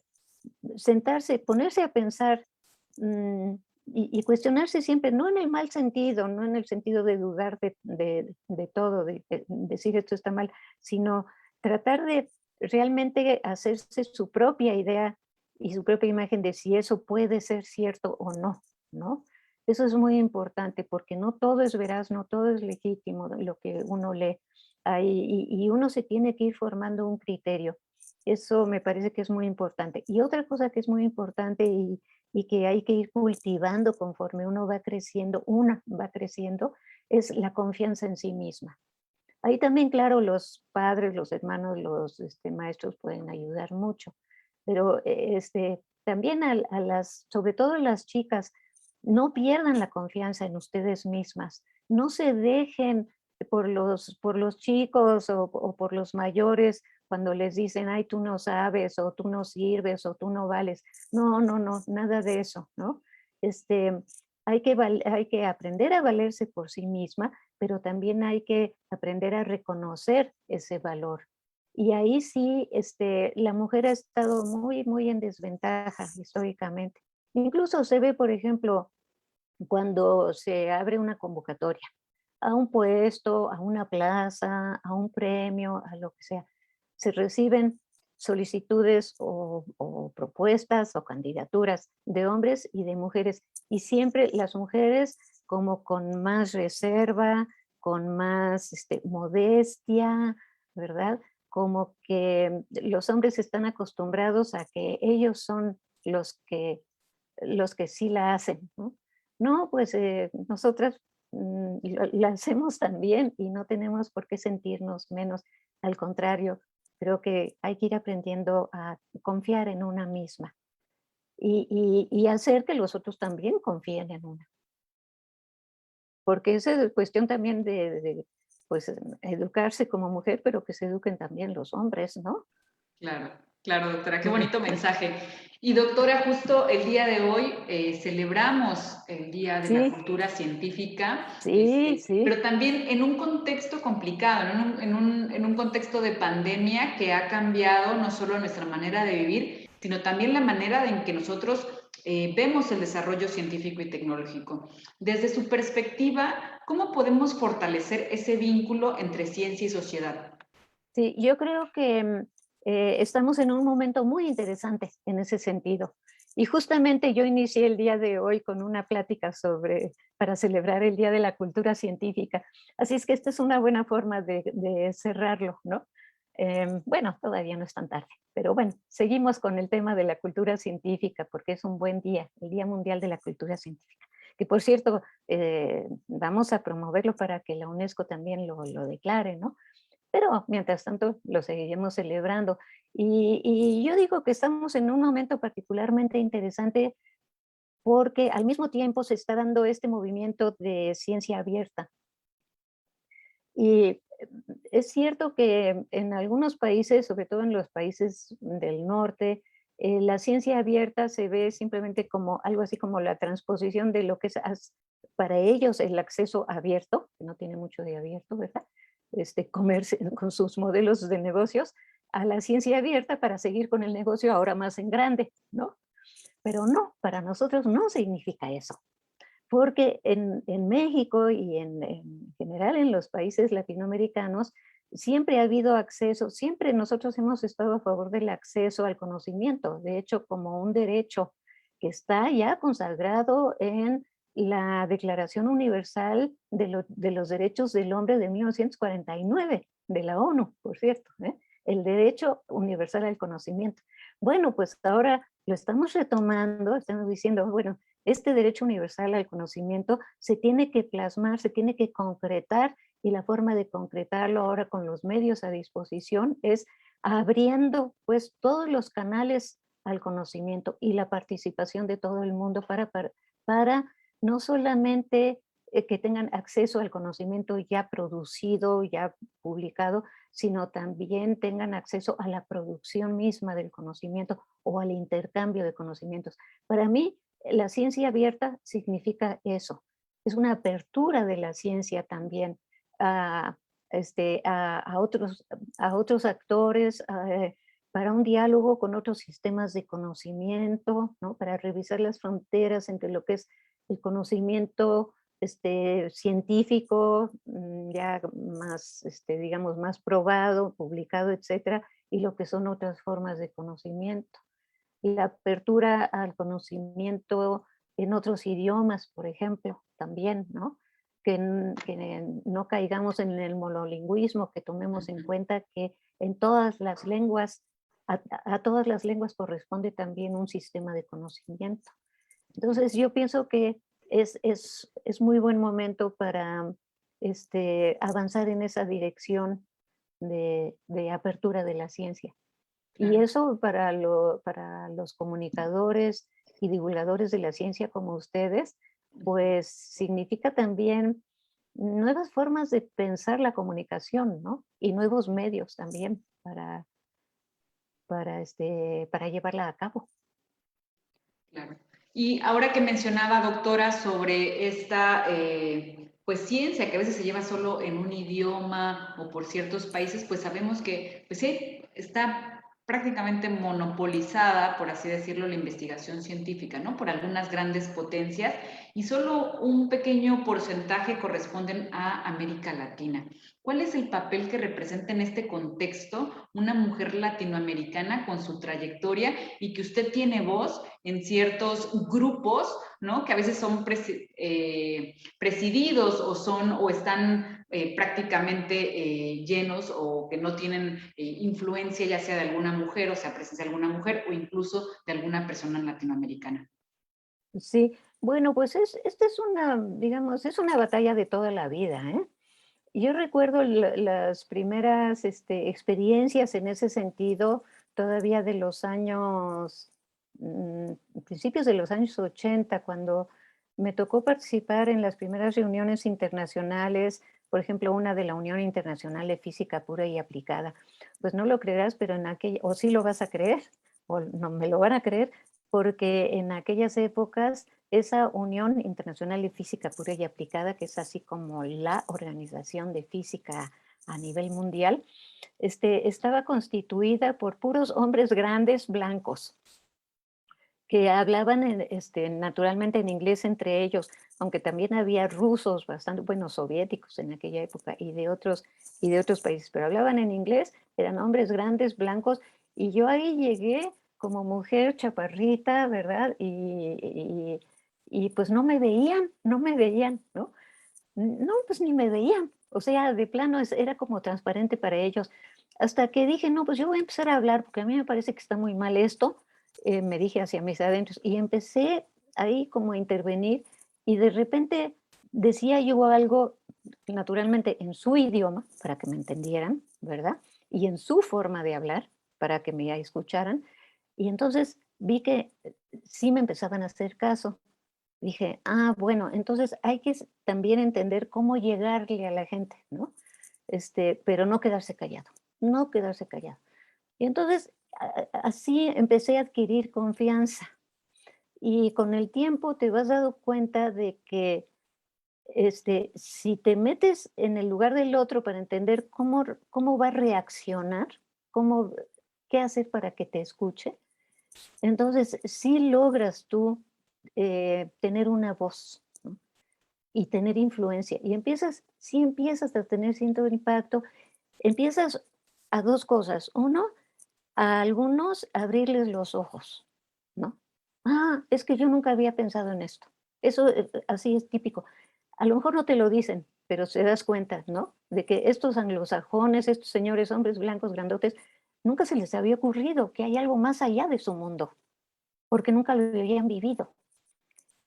Sentarse, ponerse a pensar, y cuestionarse siempre, no en el mal sentido, no en el sentido de dudar de todo, de decir esto está mal, sino tratar de realmente hacerse su propia idea y su propia imagen de si eso puede ser cierto o no, ¿no? Eso es muy importante porque no todo es veraz, no todo es legítimo lo que uno lee. Y uno se tiene que ir formando un criterio. Eso me parece que es muy importante. Y otra cosa que es muy importante y que hay que ir cultivando conforme uno va creciendo, una va creciendo, es la confianza en sí misma. Ahí también, claro, los padres, los hermanos, los maestros pueden ayudar mucho, pero también a las, sobre todo las chicas, no pierdan la confianza en ustedes mismas, no se dejen por los chicos o por los mayores cuando les dicen, ay, tú no sabes, o tú no sirves, o tú no vales. No, no, no, nada de eso, ¿no? Este, hay que aprender a valerse por sí misma, pero también hay que aprender a reconocer ese valor. Y ahí sí, la mujer ha estado muy, muy en desventaja históricamente. Incluso se ve, por ejemplo, cuando se abre una convocatoria a un puesto, a una plaza, a un premio, a lo que sea. Se reciben solicitudes o propuestas o candidaturas de hombres y de mujeres. Y siempre las mujeres como con más reserva, con más modestia, ¿verdad? Como que los hombres están acostumbrados a que ellos son los que sí la hacen, ¿no? No, pues nosotras la hacemos también y no tenemos por qué sentirnos menos. Al contrario, creo que hay que ir aprendiendo a confiar en una misma y hacer que los otros también confíen en una. Porque esa es cuestión también pues, educarse como mujer, pero que se eduquen también los hombres, ¿no? Claro, claro, doctora, qué Mm. bonito mensaje. Y doctora, justo el día de hoy celebramos el Día de la Sí, Cultura Científica, sí, sí. pero también en un contexto complicado, ¿no? En un contexto de pandemia que ha cambiado no solo nuestra manera de vivir, sino también la manera en que nosotros vemos el desarrollo científico y tecnológico. Desde su perspectiva, ¿cómo podemos fortalecer ese vínculo entre ciencia y sociedad? Sí, yo creo que estamos en un momento muy interesante en ese sentido. Y justamente yo inicié el día de hoy con una plática para celebrar el Día de la Cultura Científica. Así es que esta es una buena forma de cerrarlo, ¿no? Bueno, todavía no es tan tarde, pero bueno, seguimos con el tema de la cultura científica porque es un buen día, el Día Mundial de la Cultura Científica. Que por cierto, vamos a promoverlo para que la UNESCO también lo declare, ¿no? Pero mientras tanto lo seguiremos celebrando. Y yo digo que estamos en un momento particularmente interesante porque al mismo tiempo se está dando este movimiento de ciencia abierta. Y es cierto que en algunos países, sobre todo en los países del norte, la ciencia abierta se ve simplemente como algo así como la transposición de lo que es para ellos el acceso abierto, que no tiene mucho de abierto, ¿verdad? Comerse con sus modelos de negocios, a la ciencia abierta para seguir con el negocio ahora más en grande, ¿no? pero no, para nosotros no significa eso. Porque en México y en general en los países latinoamericanos siempre ha habido acceso, siempre nosotros hemos estado a favor del acceso al conocimiento, de hecho como un derecho que está ya consagrado en la Declaración Universal de los Derechos del Hombre de 1949, de la ONU, por cierto, ¿eh? El derecho universal al conocimiento. Bueno, pues ahora lo estamos retomando, estamos diciendo, bueno, este derecho universal al conocimiento se tiene que plasmar, se tiene que concretar, y la forma de concretarlo ahora con los medios a disposición es abriendo pues todos los canales al conocimiento y la participación de todo el mundo para no solamente que tengan acceso al conocimiento ya producido, ya publicado, sino también tengan acceso a la producción misma del conocimiento o al intercambio de conocimientos. Para mí, la ciencia abierta significa eso, es una apertura de la ciencia también a, a otros actores, para un diálogo con otros sistemas de conocimiento, ¿no? Para revisar las fronteras entre lo que es el conocimiento científico, ya más, digamos, más probado, publicado, etcétera, y lo que son otras formas de conocimiento. Y la apertura al conocimiento en otros idiomas, por ejemplo, también, ¿no? Que no caigamos en el monolingüismo, que tomemos en cuenta que en todas las lenguas, a todas las lenguas corresponde también un sistema de conocimiento. Entonces yo pienso que es muy buen momento para avanzar en esa dirección de apertura de la ciencia. Y Claro. eso para los comunicadores y divulgadores de la ciencia como ustedes, pues significa también nuevas formas de pensar la comunicación, ¿no? Y nuevos medios también para llevarla a cabo. Claro. Y ahora que mencionaba, doctora, sobre esta pues ciencia que a veces se lleva solo en un idioma o por ciertos países, pues sabemos que pues sí, está prácticamente monopolizada, por así decirlo, la investigación científica, ¿no? Por algunas grandes potencias y solo un pequeño porcentaje corresponden a América Latina. ¿Cuál es el papel que representa en este contexto una mujer latinoamericana con su trayectoria y que usted tiene voz en ciertos grupos, ¿no? Que a veces son presididos o están prácticamente llenos o que no tienen influencia ya sea de alguna mujer, o sea, presencia de alguna mujer o incluso de alguna persona latinoamericana? Sí, bueno, pues esta es una, digamos, es una batalla de toda la vida, ¿eh? Yo recuerdo las primeras experiencias en ese sentido, todavía de los años, principios de los años 80, cuando me tocó participar en las primeras reuniones internacionales, por ejemplo, una de la Unión Internacional de Física Pura y Aplicada. Pues no lo creerás, pero en aquella, o sí lo vas a creer, o no me lo van a creer, porque en aquellas épocas esa Unión Internacional de Física Pura y Aplicada, que es así como la organización de física a nivel mundial, estaba constituida por puros hombres grandes blancos que hablaban naturalmente en inglés entre ellos, aunque también había rusos bastante, bueno, soviéticos en aquella época y de otros países, pero hablaban en inglés, eran hombres grandes, blancos, y yo ahí llegué como mujer chaparrita, ¿verdad? Y pues no me veían, no me veían, ¿no? No, pues ni me veían. O sea, de plano era como transparente para ellos. Hasta que dije, no, pues yo voy a empezar a hablar porque a mí me parece que está muy mal esto. Me dije hacia mis adentros y empecé ahí como a intervenir y de repente decía yo algo naturalmente en su idioma para que me entendieran, ¿verdad? Y en su forma de hablar para que me escucharan. Y entonces vi que sí me empezaban a hacer caso. Dije, ah, bueno, entonces hay que también entender cómo llegarle a la gente, ¿no? Pero no quedarse callado, no quedarse callado. Y entonces así empecé a adquirir confianza y con el tiempo te vas dando cuenta de que si te metes en el lugar del otro para entender cómo va a reaccionar, cómo, qué hacer para que te escuche, Entonces, sí logras tú tener una voz, ¿no? Y tener influencia. Y sí empiezas a tener cierto impacto. Empiezas a dos cosas. Uno, a algunos abrirles los ojos, ¿no? Ah, es que yo nunca había pensado en esto. Eso así es típico. A lo mejor no te lo dicen, pero se das cuenta, ¿no? De que estos anglosajones, estos señores hombres blancos grandotes, nunca se les había ocurrido que hay algo más allá de su mundo, porque nunca lo habían vivido.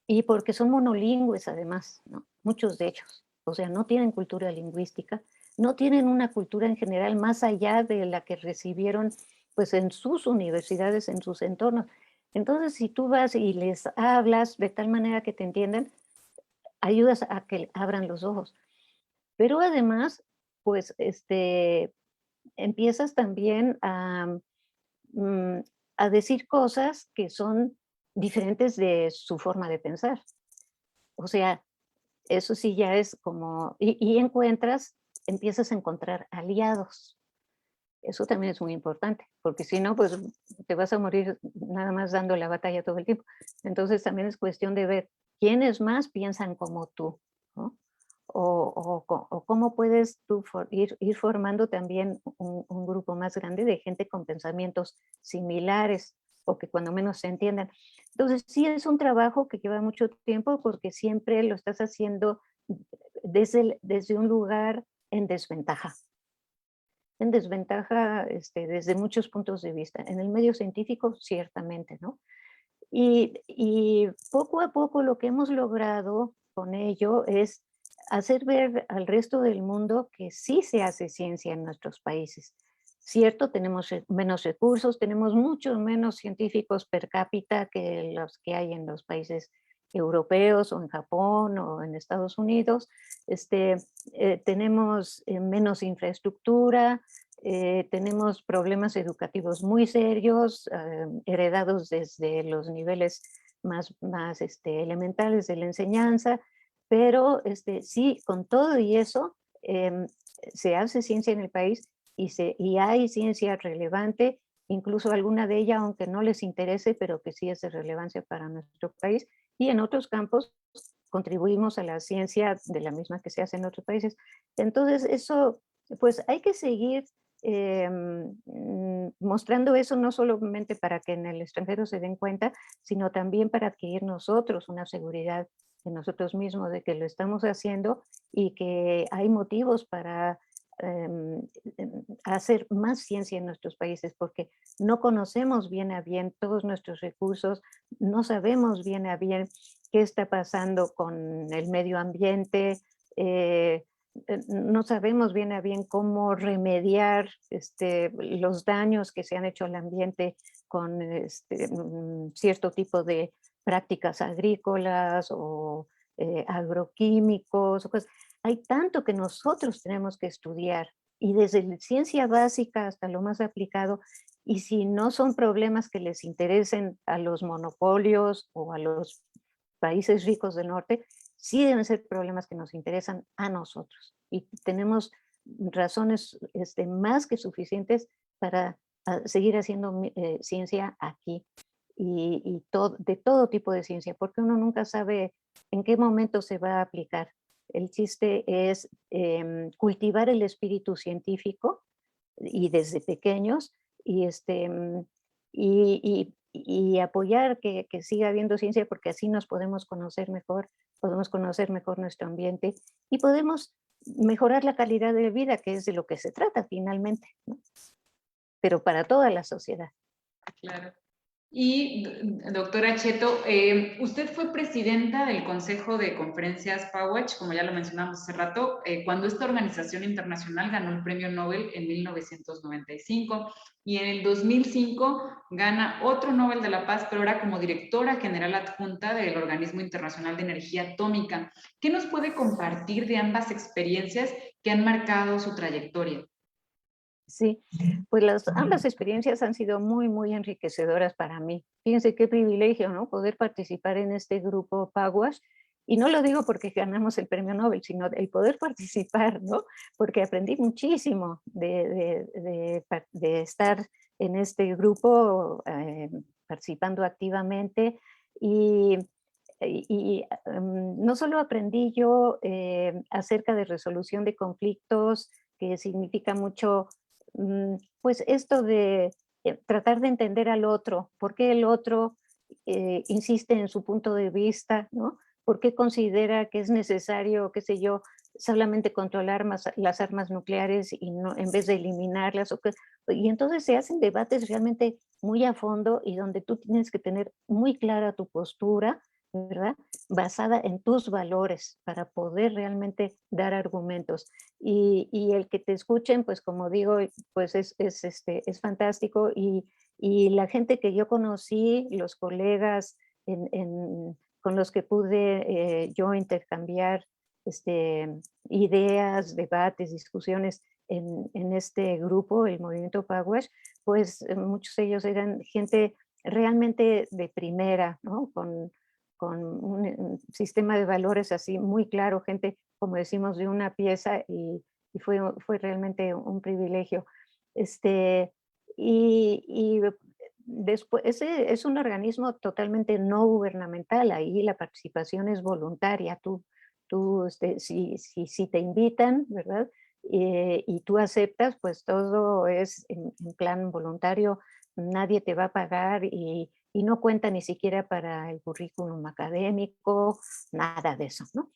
Y porque son monolingües además, ¿no? Muchos de ellos. O sea, no tienen cultura lingüística, no tienen una cultura en general más allá de la que recibieron pues en sus universidades, en sus entornos. Entonces, si tú vas y les hablas de tal manera que te entiendan, ayudas a que abran los ojos. Pero además, pues, empiezas también mm, a decir cosas que son diferentes de su forma de pensar. O sea, eso sí ya es como y empiezas a encontrar aliados. Eso también es muy importante, porque si no, pues te vas a morir nada más dando la batalla todo el tiempo. Entonces también es cuestión de ver quiénes más piensan como tú, ¿no? O cómo puedes tú ir formando también un grupo más grande de gente con pensamientos similares o que cuando menos se entiendan. Entonces sí es un trabajo que lleva mucho tiempo porque siempre lo estás haciendo desde un lugar en desventaja desde muchos puntos de vista. En el medio científico, ciertamente, ¿no? Y poco a poco lo que hemos logrado con ello es hacer ver al resto del mundo que sí se hace ciencia en nuestros países. Cierto, tenemos menos recursos, tenemos muchos menos científicos per cápita que los que hay en los países europeos o en Japón o en Estados Unidos. Tenemos menos infraestructura, tenemos problemas educativos muy serios, heredados desde los niveles más elementales de la enseñanza, pero sí, con todo y eso, se hace ciencia en el país y hay ciencia relevante, incluso alguna de ella, aunque no les interese, pero que sí es de relevancia para nuestro país, y en otros campos contribuimos a la ciencia de la misma que se hace en otros países. Entonces, eso, pues hay que seguir mostrando eso no solamente para que en el extranjero se den cuenta, sino también para adquirir nosotros una seguridad en nosotros mismos de que lo estamos haciendo y que hay motivos para hacer más ciencia en nuestros países, porque no conocemos bien a bien todos nuestros recursos, no sabemos bien a bien qué está pasando con el medio ambiente, no sabemos bien a bien cómo remediar los daños que se han hecho al ambiente con cierto tipo de prácticas agrícolas o agroquímicos. O cosas. Hay tanto que nosotros tenemos que estudiar y desde la ciencia básica hasta lo más aplicado, y si no son problemas que les interesen a los monopolios o a los países ricos del norte, sí deben ser problemas que nos interesan a nosotros. Y tenemos razones más que suficientes para seguir haciendo ciencia aquí de todo tipo de ciencia, porque uno nunca sabe en qué momento se va a aplicar. El chiste es cultivar el espíritu científico y desde pequeños y, y apoyar que siga habiendo ciencia porque así nos podemos conocer mejor nuestro ambiente y podemos mejorar la calidad de vida, que es de lo que se trata finalmente, ¿no? Pero para toda la sociedad. Claro. Y doctora Cheto, usted fue presidenta del Consejo de Conferencias PAWACH, como ya lo mencionamos hace rato, cuando esta organización internacional ganó el Premio Nobel en 1995 y en el 2005 gana otro Nobel de la Paz, pero ahora como directora general adjunta del Organismo Internacional de Energía Atómica. ¿Qué nos puede compartir de ambas experiencias que han marcado su trayectoria? Sí, pues ambas experiencias han sido muy, muy enriquecedoras para mí. Fíjense qué privilegio, ¿no? Poder participar en este grupo PAWASH. Y no lo digo porque ganamos el premio Nobel, sino el poder participar, ¿no? Porque aprendí muchísimo de estar en este grupo participando activamente y, no solo aprendí yo acerca de resolución de conflictos, que significa mucho, pues esto de tratar de entender al otro, por qué el otro insiste en su punto de vista, ¿no? ¿Por qué considera que es necesario, qué sé yo, solamente controlar las armas nucleares y no, en vez de eliminarlas? Y entonces se hacen debates realmente muy a fondo y donde tú tienes que tener muy clara tu postura, ¿verdad? Basada en tus valores para poder realmente dar argumentos. Y el que te escuchen, pues como digo, pues es fantástico y la gente que yo conocí, los colegas con los que pude yo intercambiar ideas, debates, discusiones en este grupo, el Movimiento Pugwash, pues muchos de ellos eran gente realmente de primera, ¿no? Con un sistema de valores así muy claro, gente, como decimos, de una pieza y fue realmente un privilegio. Este, y después, ese es un organismo totalmente no gubernamental, ahí la participación es voluntaria, si te invitan, ¿verdad? Y tú aceptas, pues todo es en plan voluntario, nadie te va a pagar y no cuenta ni siquiera para el currículum académico, nada de eso, ¿no?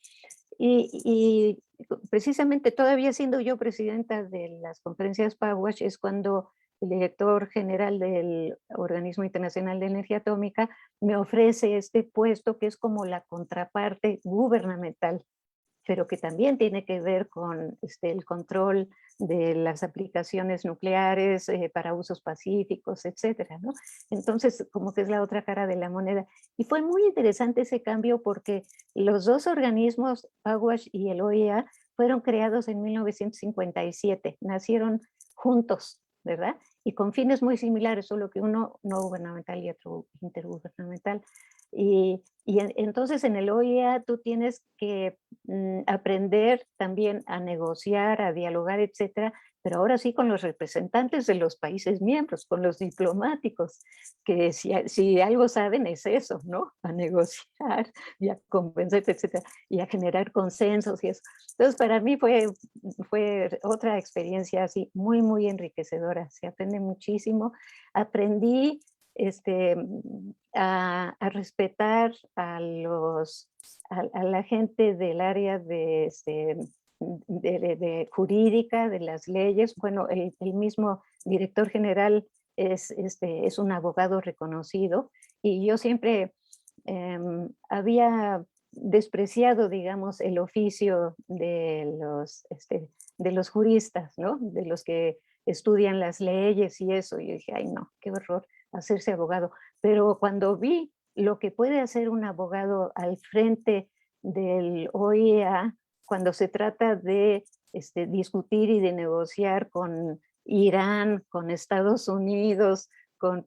Y precisamente todavía siendo yo presidenta de las conferencias Pugwash es cuando el director general del Organismo Internacional de Energía Atómica me ofrece este puesto que es como la contraparte gubernamental, pero que también tiene que ver con el control de las aplicaciones nucleares para usos pacíficos, etcétera, ¿no? Entonces, como que es la otra cara de la moneda. Y fue muy interesante ese cambio porque los dos organismos, Pugwash y el OEA, fueron creados en 1957, nacieron juntos, ¿verdad? Y con fines muy similares, solo que uno no gubernamental y otro intergubernamental. Entonces en el OEA tú tienes que aprender también a negociar, a dialogar, etcétera, pero ahora sí con los representantes de los países miembros, con los diplomáticos, que si algo saben es eso, ¿no? A negociar y a convencer, etcétera, y a generar consensos y eso. Entonces para mí fue otra experiencia así muy, muy enriquecedora, se aprende muchísimo. Aprendí este, a respetar a la gente del área de jurídica, de las leyes. Bueno, el mismo director general es un abogado reconocido y yo siempre había despreciado, digamos, el oficio de los juristas, ¿no? De los que estudian las leyes y eso. Y yo dije, ay, no, qué horror hacerse abogado. Pero cuando vi lo que puede hacer un abogado al frente del OEA, cuando se trata de discutir y de negociar con Irán, con Estados Unidos,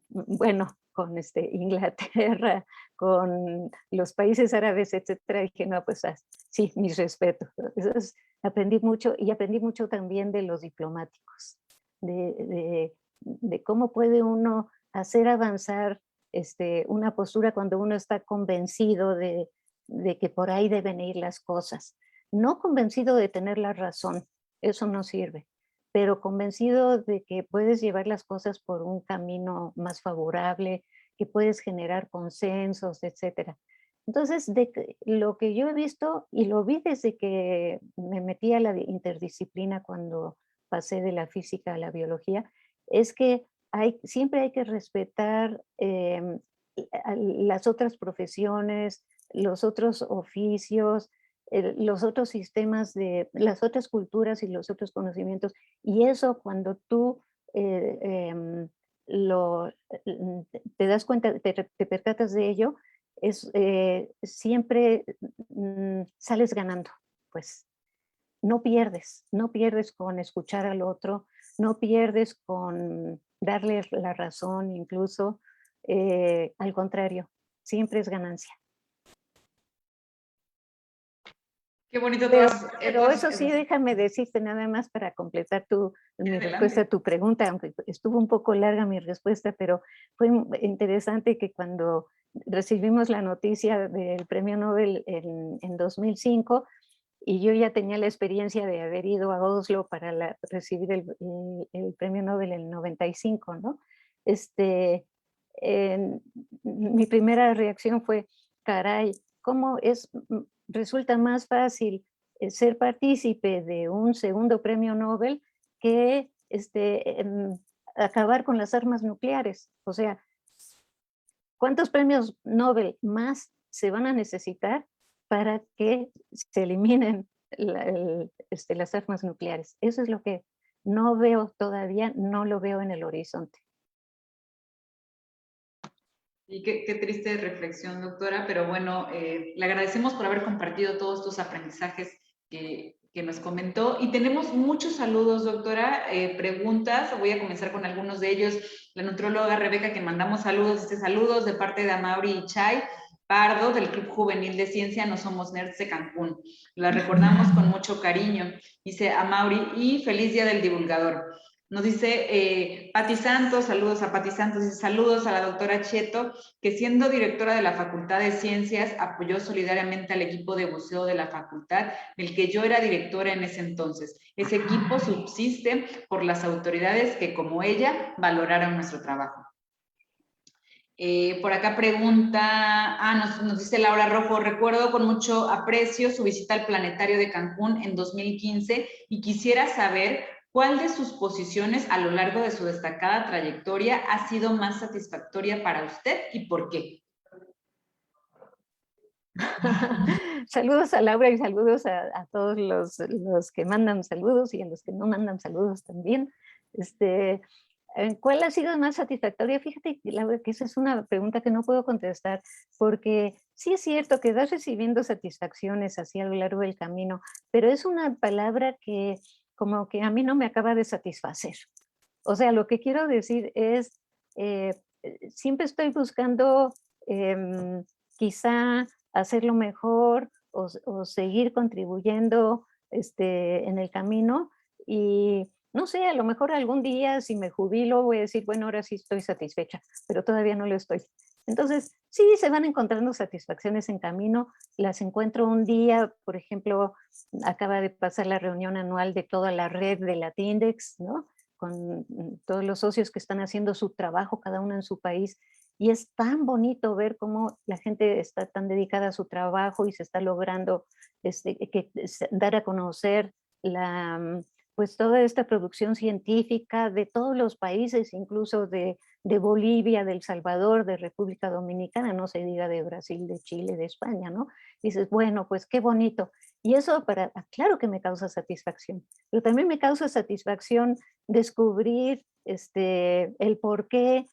bueno, con Inglaterra, con los países árabes, etcétera, dije, no, pues sí, mis respetos. Entonces, aprendí mucho y aprendí mucho también de los diplomáticos, de cómo puede uno hacer avanzar una postura cuando uno está convencido de que por ahí deben ir las cosas. No convencido de tener la razón, eso no sirve, pero convencido de que puedes llevar las cosas por un camino más favorable, que puedes generar consensos, etcétera. Entonces, lo que yo he visto, y lo vi desde que me metí a la interdisciplina cuando pasé de la física a la biología, es que siempre hay que respetar las otras profesiones, los otros oficios, los otros sistemas las otras culturas y los otros conocimientos. Y eso cuando tú eh, em, lo, te das cuenta, te percatas de ello, siempre sales ganando, pues no pierdes con escuchar al otro, no pierdes con darle la razón incluso, al contrario, siempre es ganancia. Qué bonito Pero, todas, pero eso sí, déjame decirte nada más para completar mi respuesta adelante. a tu pregunta, aunque estuvo un poco larga mi respuesta, pero fue interesante que cuando recibimos la noticia del premio Nobel en 2005, y yo ya tenía la experiencia de haber ido a Oslo para recibir el premio Nobel en el 95, ¿no? Este, mi primera reacción fue, caray, ¿cómo resulta más fácil ser partícipe de un segundo premio Nobel que acabar con las armas nucleares? O sea, ¿cuántos premios Nobel más se van a necesitar para que se eliminen las armas nucleares? Eso es lo que no veo todavía, no lo veo en el horizonte. Y qué triste reflexión, doctora, pero bueno, le agradecemos por haber compartido todos estos aprendizajes que nos comentó. Y tenemos muchos saludos, doctora, preguntas. Voy a comenzar con algunos de ellos. La nutróloga Rebeca, que mandamos saludos, saludos de parte de Amaury y Chay Pardo, del Club Juvenil de Ciencia No Somos Nerds de Cancún. La recordamos con mucho cariño. Dice Amaury, y feliz Día del Divulgador. Nos dice Pati Santos, saludos a Pati Santos, dice saludos a la doctora Cheto, que siendo directora de la Facultad de Ciencias, apoyó solidariamente al equipo de buceo de la facultad, del que yo era directora en ese entonces. Ese equipo subsiste por las autoridades que, como ella, valoraron nuestro trabajo. Por acá pregunta, nos dice Laura Rojo, recuerdo con mucho aprecio su visita al Planetario de Cancún en 2015 y quisiera saber cuál de sus posiciones a lo largo de su destacada trayectoria ha sido más satisfactoria para usted y por qué. Saludos a Laura y saludos a todos los que mandan saludos y a los que no mandan saludos también. ¿Cuál ha sido más satisfactoria? Fíjate, Laura, que esa es una pregunta que no puedo contestar, porque sí es cierto que vas recibiendo satisfacciones así a lo largo del camino, pero es una palabra que como que a mí no me acaba de satisfacer. O sea, lo que quiero decir es, siempre estoy buscando quizá hacerlo mejor o seguir contribuyendo en el camino y no sé, a lo mejor algún día si me jubilo voy a decir, bueno, ahora sí estoy satisfecha, pero todavía no lo estoy. Entonces, sí, se van encontrando satisfacciones en camino, las encuentro un día, por ejemplo, acaba de pasar la reunión anual de toda la red de Latindex, ¿no? Con todos los socios que están haciendo su trabajo, cada uno en su país, y es tan bonito ver cómo la gente está tan dedicada a su trabajo y se está logrando dar a conocer pues toda esta producción científica de todos los países, incluso de Bolivia, de El Salvador, de República Dominicana, no se diga de Brasil, de Chile, de España, ¿no? Dices, bueno, pues qué bonito. Y eso claro que me causa satisfacción, pero también me causa satisfacción descubrir el porqué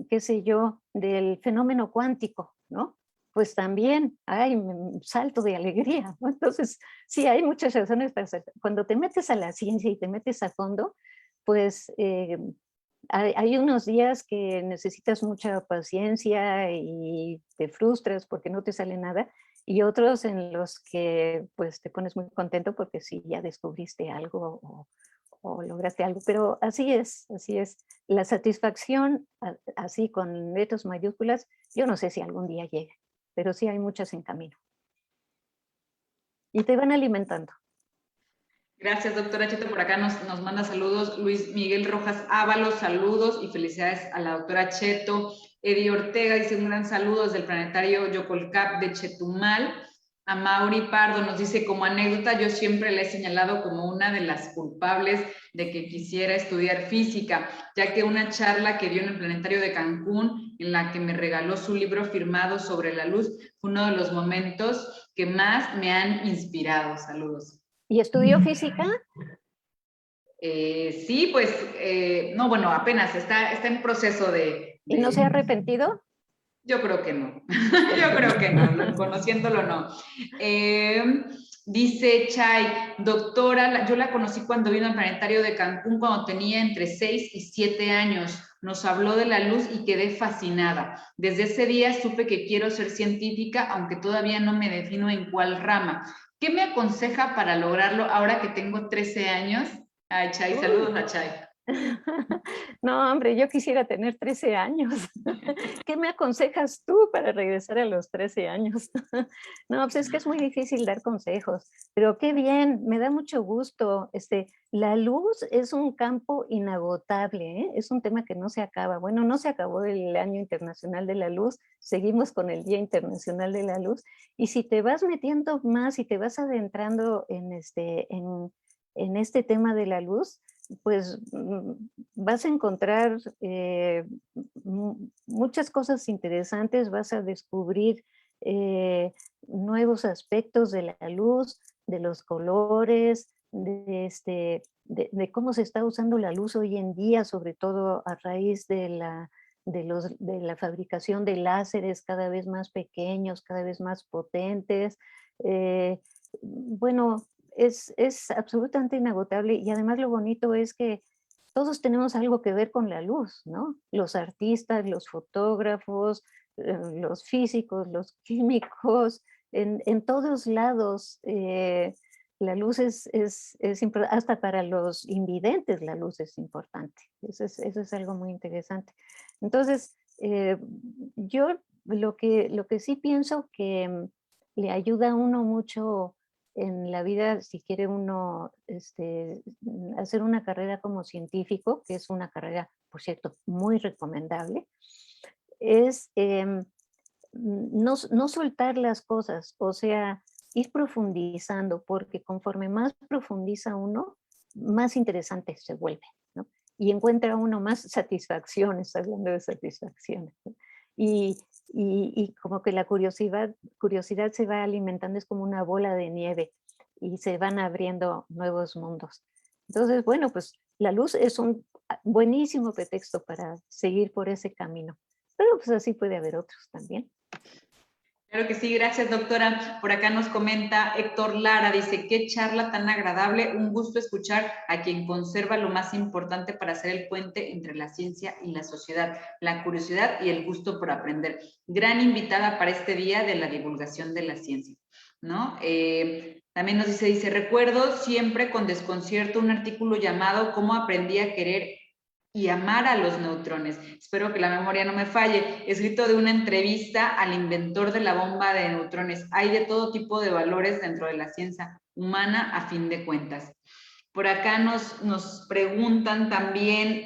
qué sé yo, del fenómeno cuántico, ¿no? Pues también hay un salto de alegría, ¿no? Entonces, sí, hay muchas razones para hacer. Cuando te metes a la ciencia y te metes a fondo, pues hay unos días que necesitas mucha paciencia y te frustras porque no te sale nada, y otros en los que pues te pones muy contento porque sí, ya descubriste algo o lograste algo, pero así es, así es. La satisfacción, así con letras mayúsculas, yo no sé si algún día llegue, pero sí hay muchas en camino. Y te van alimentando. Gracias, doctora Cheto. Por acá nos manda saludos Luis Miguel Rojas Ábalos, saludos y felicidades a la doctora Cheto. Eddie Ortega dice un gran saludo desde el planetario Yocolcap de Chetumal. A Mauri Pardo nos dice, como anécdota, yo siempre le he señalado como una de las culpables de que quisiera estudiar física, ya que una charla que dio en el planetario de Cancún, en la que me regaló su libro firmado sobre la luz, fue uno de los momentos que más me han inspirado. Saludos. ¿Y estudió física? Sí, pues, no, bueno, apenas está en proceso ¿Y no se ha arrepentido? Yo creo que no, yo creo que no, conociéndolo no. Dice Chay, doctora, yo la conocí cuando vino al planetario de Cancún cuando tenía entre 6 y 7 años. Nos habló de la luz y quedé fascinada. Desde ese día supe que quiero ser científica, aunque todavía no me defino en cuál rama. ¿Qué me aconseja para lograrlo ahora que tengo 13 años? Ay, Chay, saludos a Chay. No, hombre, yo quisiera tener 13 años. ¿Qué me aconsejas tú para regresar a los 13 años? No, pues es que es muy difícil dar consejos, pero qué bien, me da mucho gusto. La luz es un campo inagotable, ¿eh? Es un tema que no se acaba. Bueno, no se acabó el Año Internacional de la Luz, seguimos con el Día Internacional de la Luz, y si te vas metiendo más y te vas adentrando en este tema de la luz, pues vas a encontrar muchas cosas interesantes, vas a descubrir nuevos aspectos de la luz, de los colores, de cómo se está usando la luz hoy en día, sobre todo a raíz de la fabricación de láseres cada vez más pequeños, cada vez más potentes. Eh, bueno, es absolutamente inagotable, y además lo bonito es que todos tenemos algo que ver con la luz, ¿no? Los artistas, los fotógrafos, los físicos, los químicos, en todos lados. La luz hasta para los invidentes la luz es importante. Eso es algo muy interesante. Entonces, yo lo que sí pienso que le ayuda a uno mucho en la vida, si quiere uno hacer una carrera como científico, que es una carrera, por cierto, muy recomendable, es no soltar las cosas, o sea, ir profundizando, porque conforme más profundiza uno, más interesante se vuelve, ¿no? Y encuentra uno más satisfacciones, hablando de satisfacciones, ¿no? Y, y como que la curiosidad se va alimentando, es como una bola de nieve y se van abriendo nuevos mundos. Entonces, bueno, pues la luz es un buenísimo pretexto para seguir por ese camino, pero pues así puede haber otros también. Claro que sí, gracias doctora. Por acá nos comenta Héctor Lara, dice, qué charla tan agradable, un gusto escuchar a quien conserva lo más importante para hacer el puente entre la ciencia y la sociedad, la curiosidad y el gusto por aprender. Gran invitada para este día de la divulgación de la ciencia, ¿no? También nos dice, recuerdo siempre con desconcierto un artículo llamado ¿Cómo aprendí a querer y amar a los neutrones? Espero que la memoria no me falle. Escrito de una entrevista al inventor de la bomba de neutrones. Hay de todo tipo de valores dentro de la ciencia humana a fin de cuentas. Por acá nos preguntan también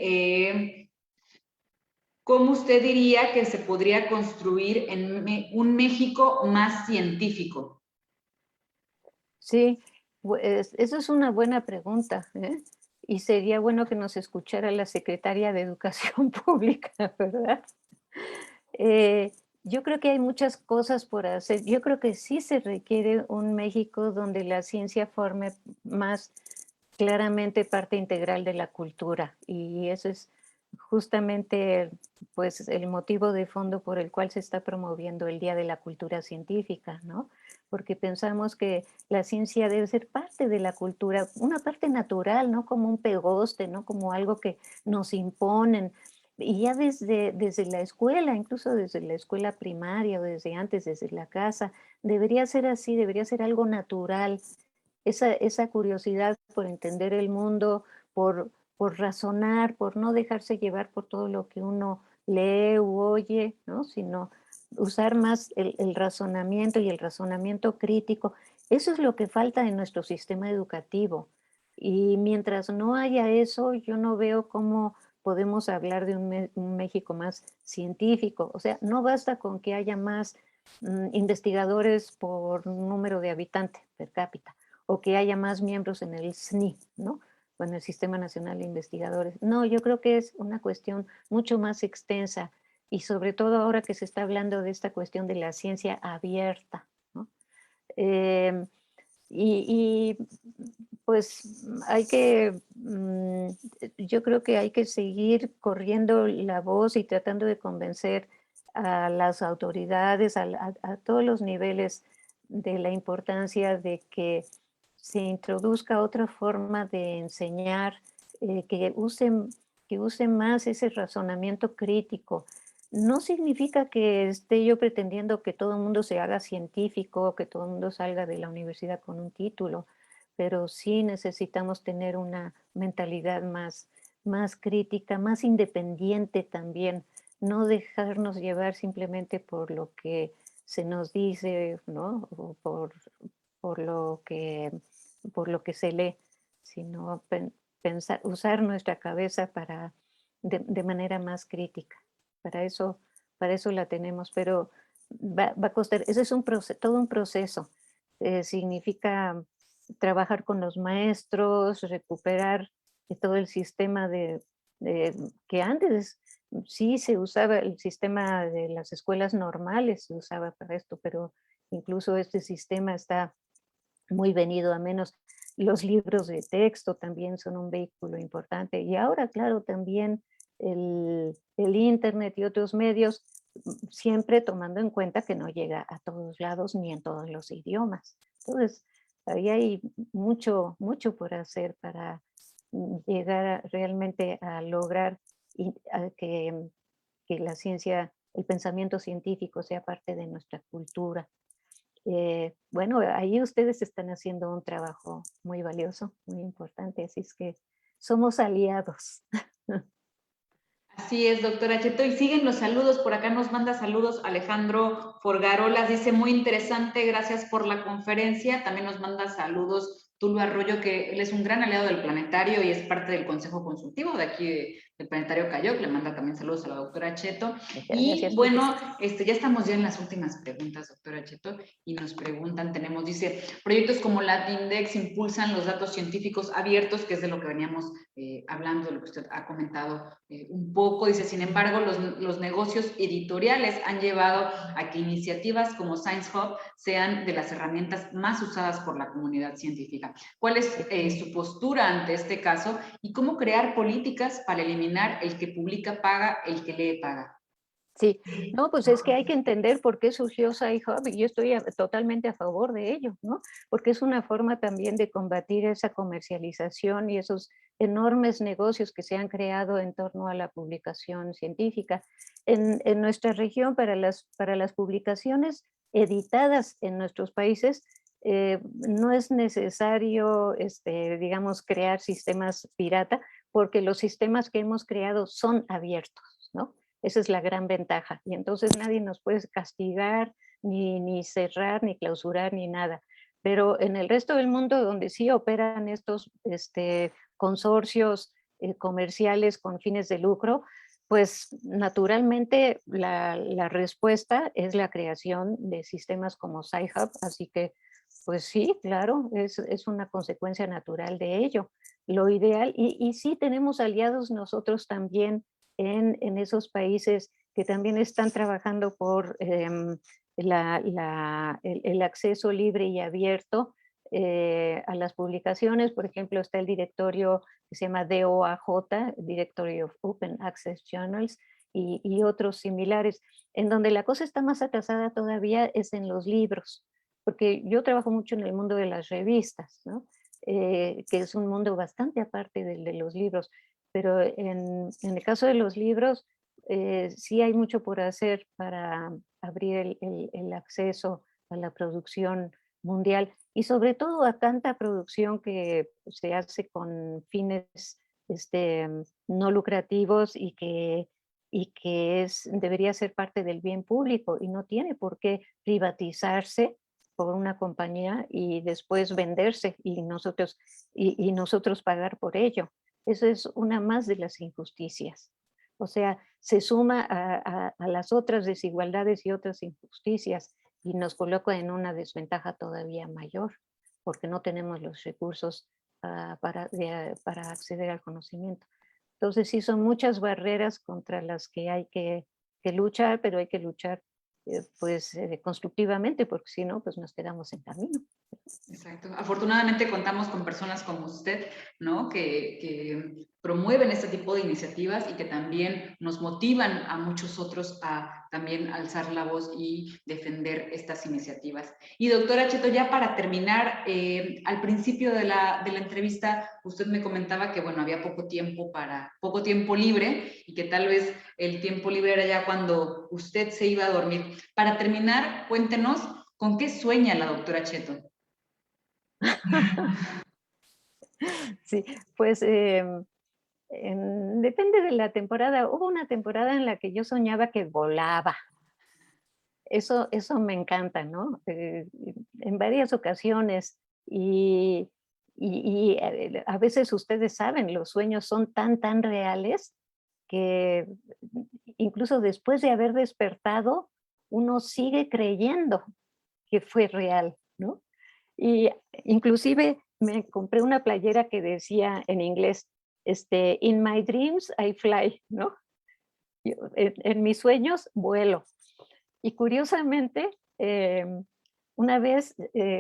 ¿cómo usted diría que se podría construir en un México más científico? Sí, pues eso es una buena pregunta, ¿eh? Y sería bueno que nos escuchara la secretaria de Educación Pública, ¿verdad? Yo creo que hay muchas cosas por hacer. Yo creo que sí se requiere un México donde la ciencia forme más claramente parte integral de la cultura, y eso es justamente pues el motivo de fondo por el cual se está promoviendo el Día de la Cultura Científica, ¿no? Porque pensamos que la ciencia debe ser parte de la cultura, una parte natural, no como un pegoste, no como algo que nos imponen. Y ya desde la escuela, incluso desde la escuela primaria o desde antes, desde la casa, debería ser así, debería ser algo natural. Esa curiosidad por entender el mundo, por razonar, por no dejarse llevar por todo lo que uno lee u oye, ¿no? Sino usar más el razonamiento y el razonamiento crítico. Eso es lo que falta en nuestro sistema educativo. Y mientras no haya eso, yo no veo cómo podemos hablar de un México más científico. O sea, no basta con que haya más investigadores por número de habitantes per cápita, o que haya más miembros en el SNI, ¿no? O en el Sistema Nacional de Investigadores. No, yo creo que es una cuestión mucho más extensa, y sobre todo ahora que se está hablando de esta cuestión de la ciencia abierta, ¿no? Eh, y pues yo creo que hay que seguir corriendo la voz y tratando de convencer a las autoridades, a todos los niveles de la importancia de que se introduzca otra forma de enseñar, que use más ese razonamiento crítico. No significa que esté yo pretendiendo que todo el mundo se haga científico, que todo el mundo salga de la universidad con un título, pero sí necesitamos tener una mentalidad más crítica, más independiente también, no dejarnos llevar simplemente por lo que se nos dice, ¿no? O por lo que, por lo que se lee, sino pensar, usar nuestra cabeza de manera más crítica. Para eso, para eso la tenemos, pero va a costar, ese es todo un proceso. Significa trabajar con los maestros, recuperar todo el sistema que antes sí se usaba, el sistema de las escuelas normales se usaba para esto, pero incluso este sistema está muy venido a menos. Los libros de texto también son un vehículo importante. Y ahora, claro, también el Internet y otros medios, siempre tomando en cuenta que no llega a todos lados ni en todos los idiomas. Entonces, ahí hay mucho por hacer para llegar realmente a lograr que la ciencia, el pensamiento científico sea parte de nuestra cultura. Bueno, ahí ustedes están haciendo un trabajo muy valioso, muy importante, así es que somos aliados. Así es, doctora Cheto. Y siguen los saludos. Por acá nos manda saludos Alejandro Forgarolas. Dice, muy interesante, gracias por la conferencia. También nos manda saludos Tulio Arroyo, que él es un gran aliado del planetario y es parte del Consejo Consultivo de aquí del Planetario Cayoc. Le manda también saludos a la doctora Cheto. Muchas Y gracias, Tulio. bueno, ya estamos ya en las últimas preguntas, doctora Cheto, y nos preguntan, dice, proyectos como LatIndex impulsan los datos científicos abiertos, que es de lo que veníamos hablando, de lo que usted ha comentado un poco. Dice, sin embargo, los negocios editoriales han llevado a que iniciativas como Science Hub sean de las herramientas más usadas por la comunidad científica. ¿Cuál es su postura ante este caso y cómo crear políticas para eliminar el que publica paga, el que lee paga? Sí, no, pues es que hay que entender por qué surgió Sci-Hub y yo estoy totalmente a favor de ello, ¿no? Porque es una forma también de combatir esa comercialización y esos enormes negocios que se han creado en torno a la publicación científica. En nuestra región, para las publicaciones editadas en nuestros países, no es necesario, digamos, crear sistemas pirata, porque los sistemas que hemos creado son abiertos, ¿no? Esa es la gran ventaja. Y entonces nadie nos puede castigar, ni cerrar, ni clausurar, ni nada. Pero en el resto del mundo, donde sí operan estos consorcios comerciales con fines de lucro, pues naturalmente la respuesta es la creación de sistemas como Sci-Hub. Así que, pues sí, claro, es una consecuencia natural de ello. Lo ideal, y sí tenemos aliados nosotros también en esos países que también están trabajando por el acceso libre y abierto a las publicaciones. Por ejemplo, está el directorio que se llama DOAJ, Directory of Open Access Journals, y otros similares. En donde la cosa está más atrasada todavía es en los libros, porque yo trabajo mucho en el mundo de las revistas, ¿no? Que es un mundo bastante aparte del de los libros. Pero en el caso de los libros, sí hay mucho por hacer para abrir el acceso a la producción mundial y sobre todo a tanta producción que se hace con fines no lucrativos y que debería ser parte del bien público y no tiene por qué privatizarse por una compañía y después venderse y nosotros pagar por ello. Eso es una más de las injusticias. O sea, se suma a las otras desigualdades y otras injusticias y nos coloca en una desventaja todavía mayor, porque no tenemos los recursos para acceder al conocimiento. Entonces, sí, son muchas barreras contra las que hay que luchar, pero hay que luchar constructivamente, porque si no, pues nos quedamos en camino. Exacto. Afortunadamente contamos con personas como usted, ¿no? Que promueven este tipo de iniciativas y que también nos motivan a muchos otros a también alzar la voz y defender estas iniciativas. Y doctora Cheto, ya para terminar, al principio de la entrevista, usted me comentaba que, bueno, había poco tiempo libre y que tal vez el tiempo libre era ya cuando usted se iba a dormir. Para terminar, cuéntenos, ¿con qué sueña la doctora Cheto? Sí, pues depende de la temporada. Hubo una temporada en la que yo soñaba que volaba. Eso me encanta, ¿no? En varias ocasiones. Y, a veces ustedes saben, los sueños son tan reales que incluso después de haber despertado, uno sigue creyendo que fue real, ¿no? Y inclusive me compré una playera que decía en inglés, In my dreams I fly, ¿no? En mis sueños vuelo. Y curiosamente, una vez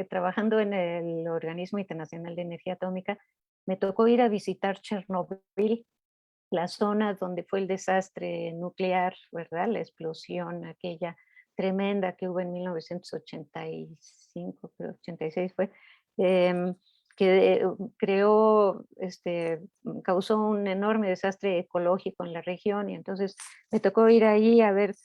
trabajando en el Organismo Internacional de Energía Atómica, me tocó ir a visitar Chernobyl, la zona donde fue el desastre nuclear, ¿verdad? La explosión aquella tremenda que hubo en 1985, creo, 86 fue, em, que creó, causó un enorme desastre ecológico en la región y entonces me tocó ir ahí a ver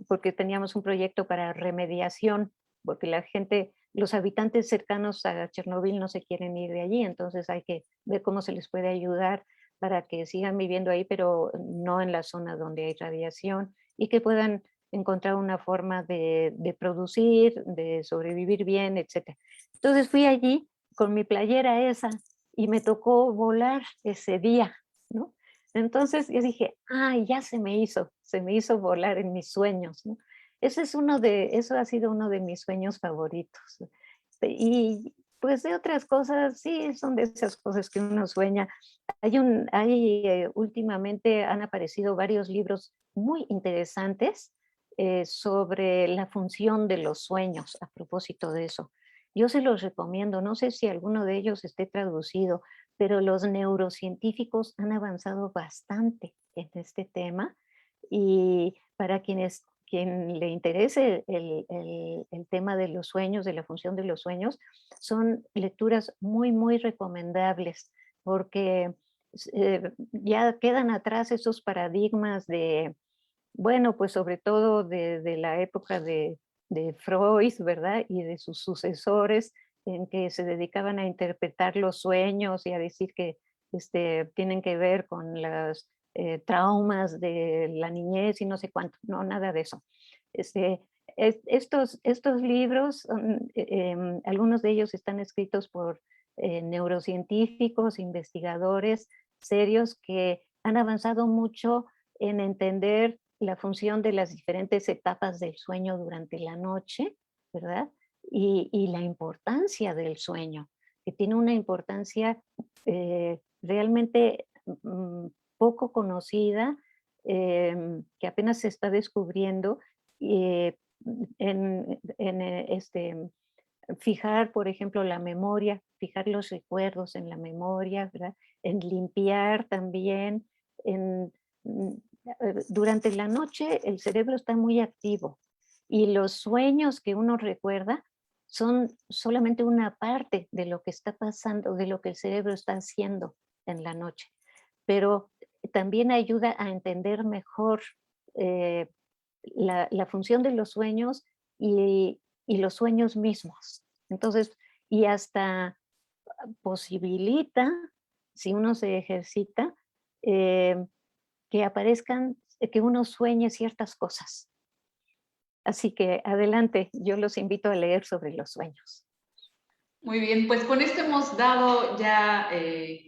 porque teníamos un proyecto para remediación, porque la gente, los habitantes cercanos a Chernobyl no se quieren ir de allí, entonces hay que ver cómo se les puede ayudar para que sigan viviendo ahí, pero no en la zona donde hay radiación y que puedan encontrar una forma de producir, de sobrevivir bien, etc. Entonces fui allí con mi playera esa y me tocó volar ese día, ¿no? Entonces yo dije, ay, ya se me hizo volar en mis sueños, ¿no? Eso ha sido uno de mis sueños favoritos. Y pues de otras cosas, sí, son de esas cosas que uno sueña. Últimamente han aparecido varios libros muy interesantes sobre la función de los sueños, a propósito de eso. Yo se los recomiendo, no sé si alguno de ellos esté traducido, pero los neurocientíficos han avanzado bastante en este tema y para quien le interese el tema de los sueños, de la función de los sueños, son lecturas muy recomendables porque ya quedan atrás esos paradigmas de, bueno, pues sobre todo de la época de Freud, ¿verdad? Y de sus sucesores, en que se dedicaban a interpretar los sueños y a decir que tienen que ver con los traumas de la niñez y no sé cuánto, no, nada de eso. Este, estos libros, algunos de ellos están escritos por neurocientíficos, investigadores serios que han avanzado mucho en entender la función de las diferentes etapas del sueño durante la noche, ¿verdad? Y la importancia del sueño, que tiene una importancia realmente poco conocida, que apenas se está descubriendo, eh, en fijar, por ejemplo, la memoria, fijar los recuerdos en la memoria, ¿verdad? En limpiar también, en, durante la noche el cerebro está muy activo y los sueños que uno recuerda son solamente una parte de lo que está pasando, de lo que el cerebro está haciendo en la noche, pero también ayuda a entender mejor eh, la función de los sueños y los sueños mismos. Entonces, y hasta posibilita, si uno se ejercita, eh, que aparezcan, que uno sueñe ciertas cosas. Así que adelante, yo los invito a leer sobre los sueños. Muy bien, pues con esto hemos dado ya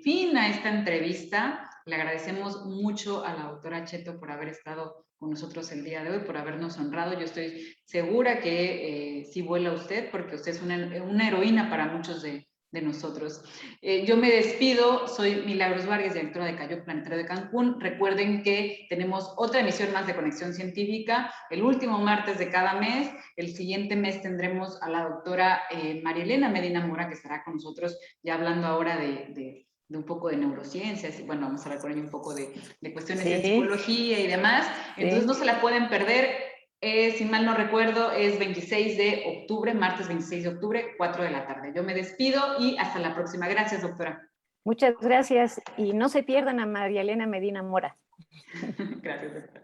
fin a esta entrevista. Le agradecemos mucho a la doctora Cheto por haber estado con nosotros el día de hoy, por habernos honrado. Yo estoy segura que sí vuela usted, porque usted es una heroína para muchos de nosotros. Yo me despido, soy Milagros Vargas, directora de Cayo Planetario de Cancún. Recuerden que tenemos otra emisión más de Conexión Científica, el último martes de cada mes. El siguiente mes tendremos a la doctora María Elena Medina Mora, que estará con nosotros ya hablando ahora de un poco de neurociencias, y bueno, vamos a hablar con ella un poco de cuestiones de Sí, psicología y demás. Entonces sí. no se la pueden perder. Si mal no recuerdo, es 26 de octubre, martes 26 de octubre, 4 de la tarde. Yo me despido y hasta la próxima. Gracias, doctora. Muchas gracias y no se pierdan a María Elena Medina Mora. Gracias, doctora.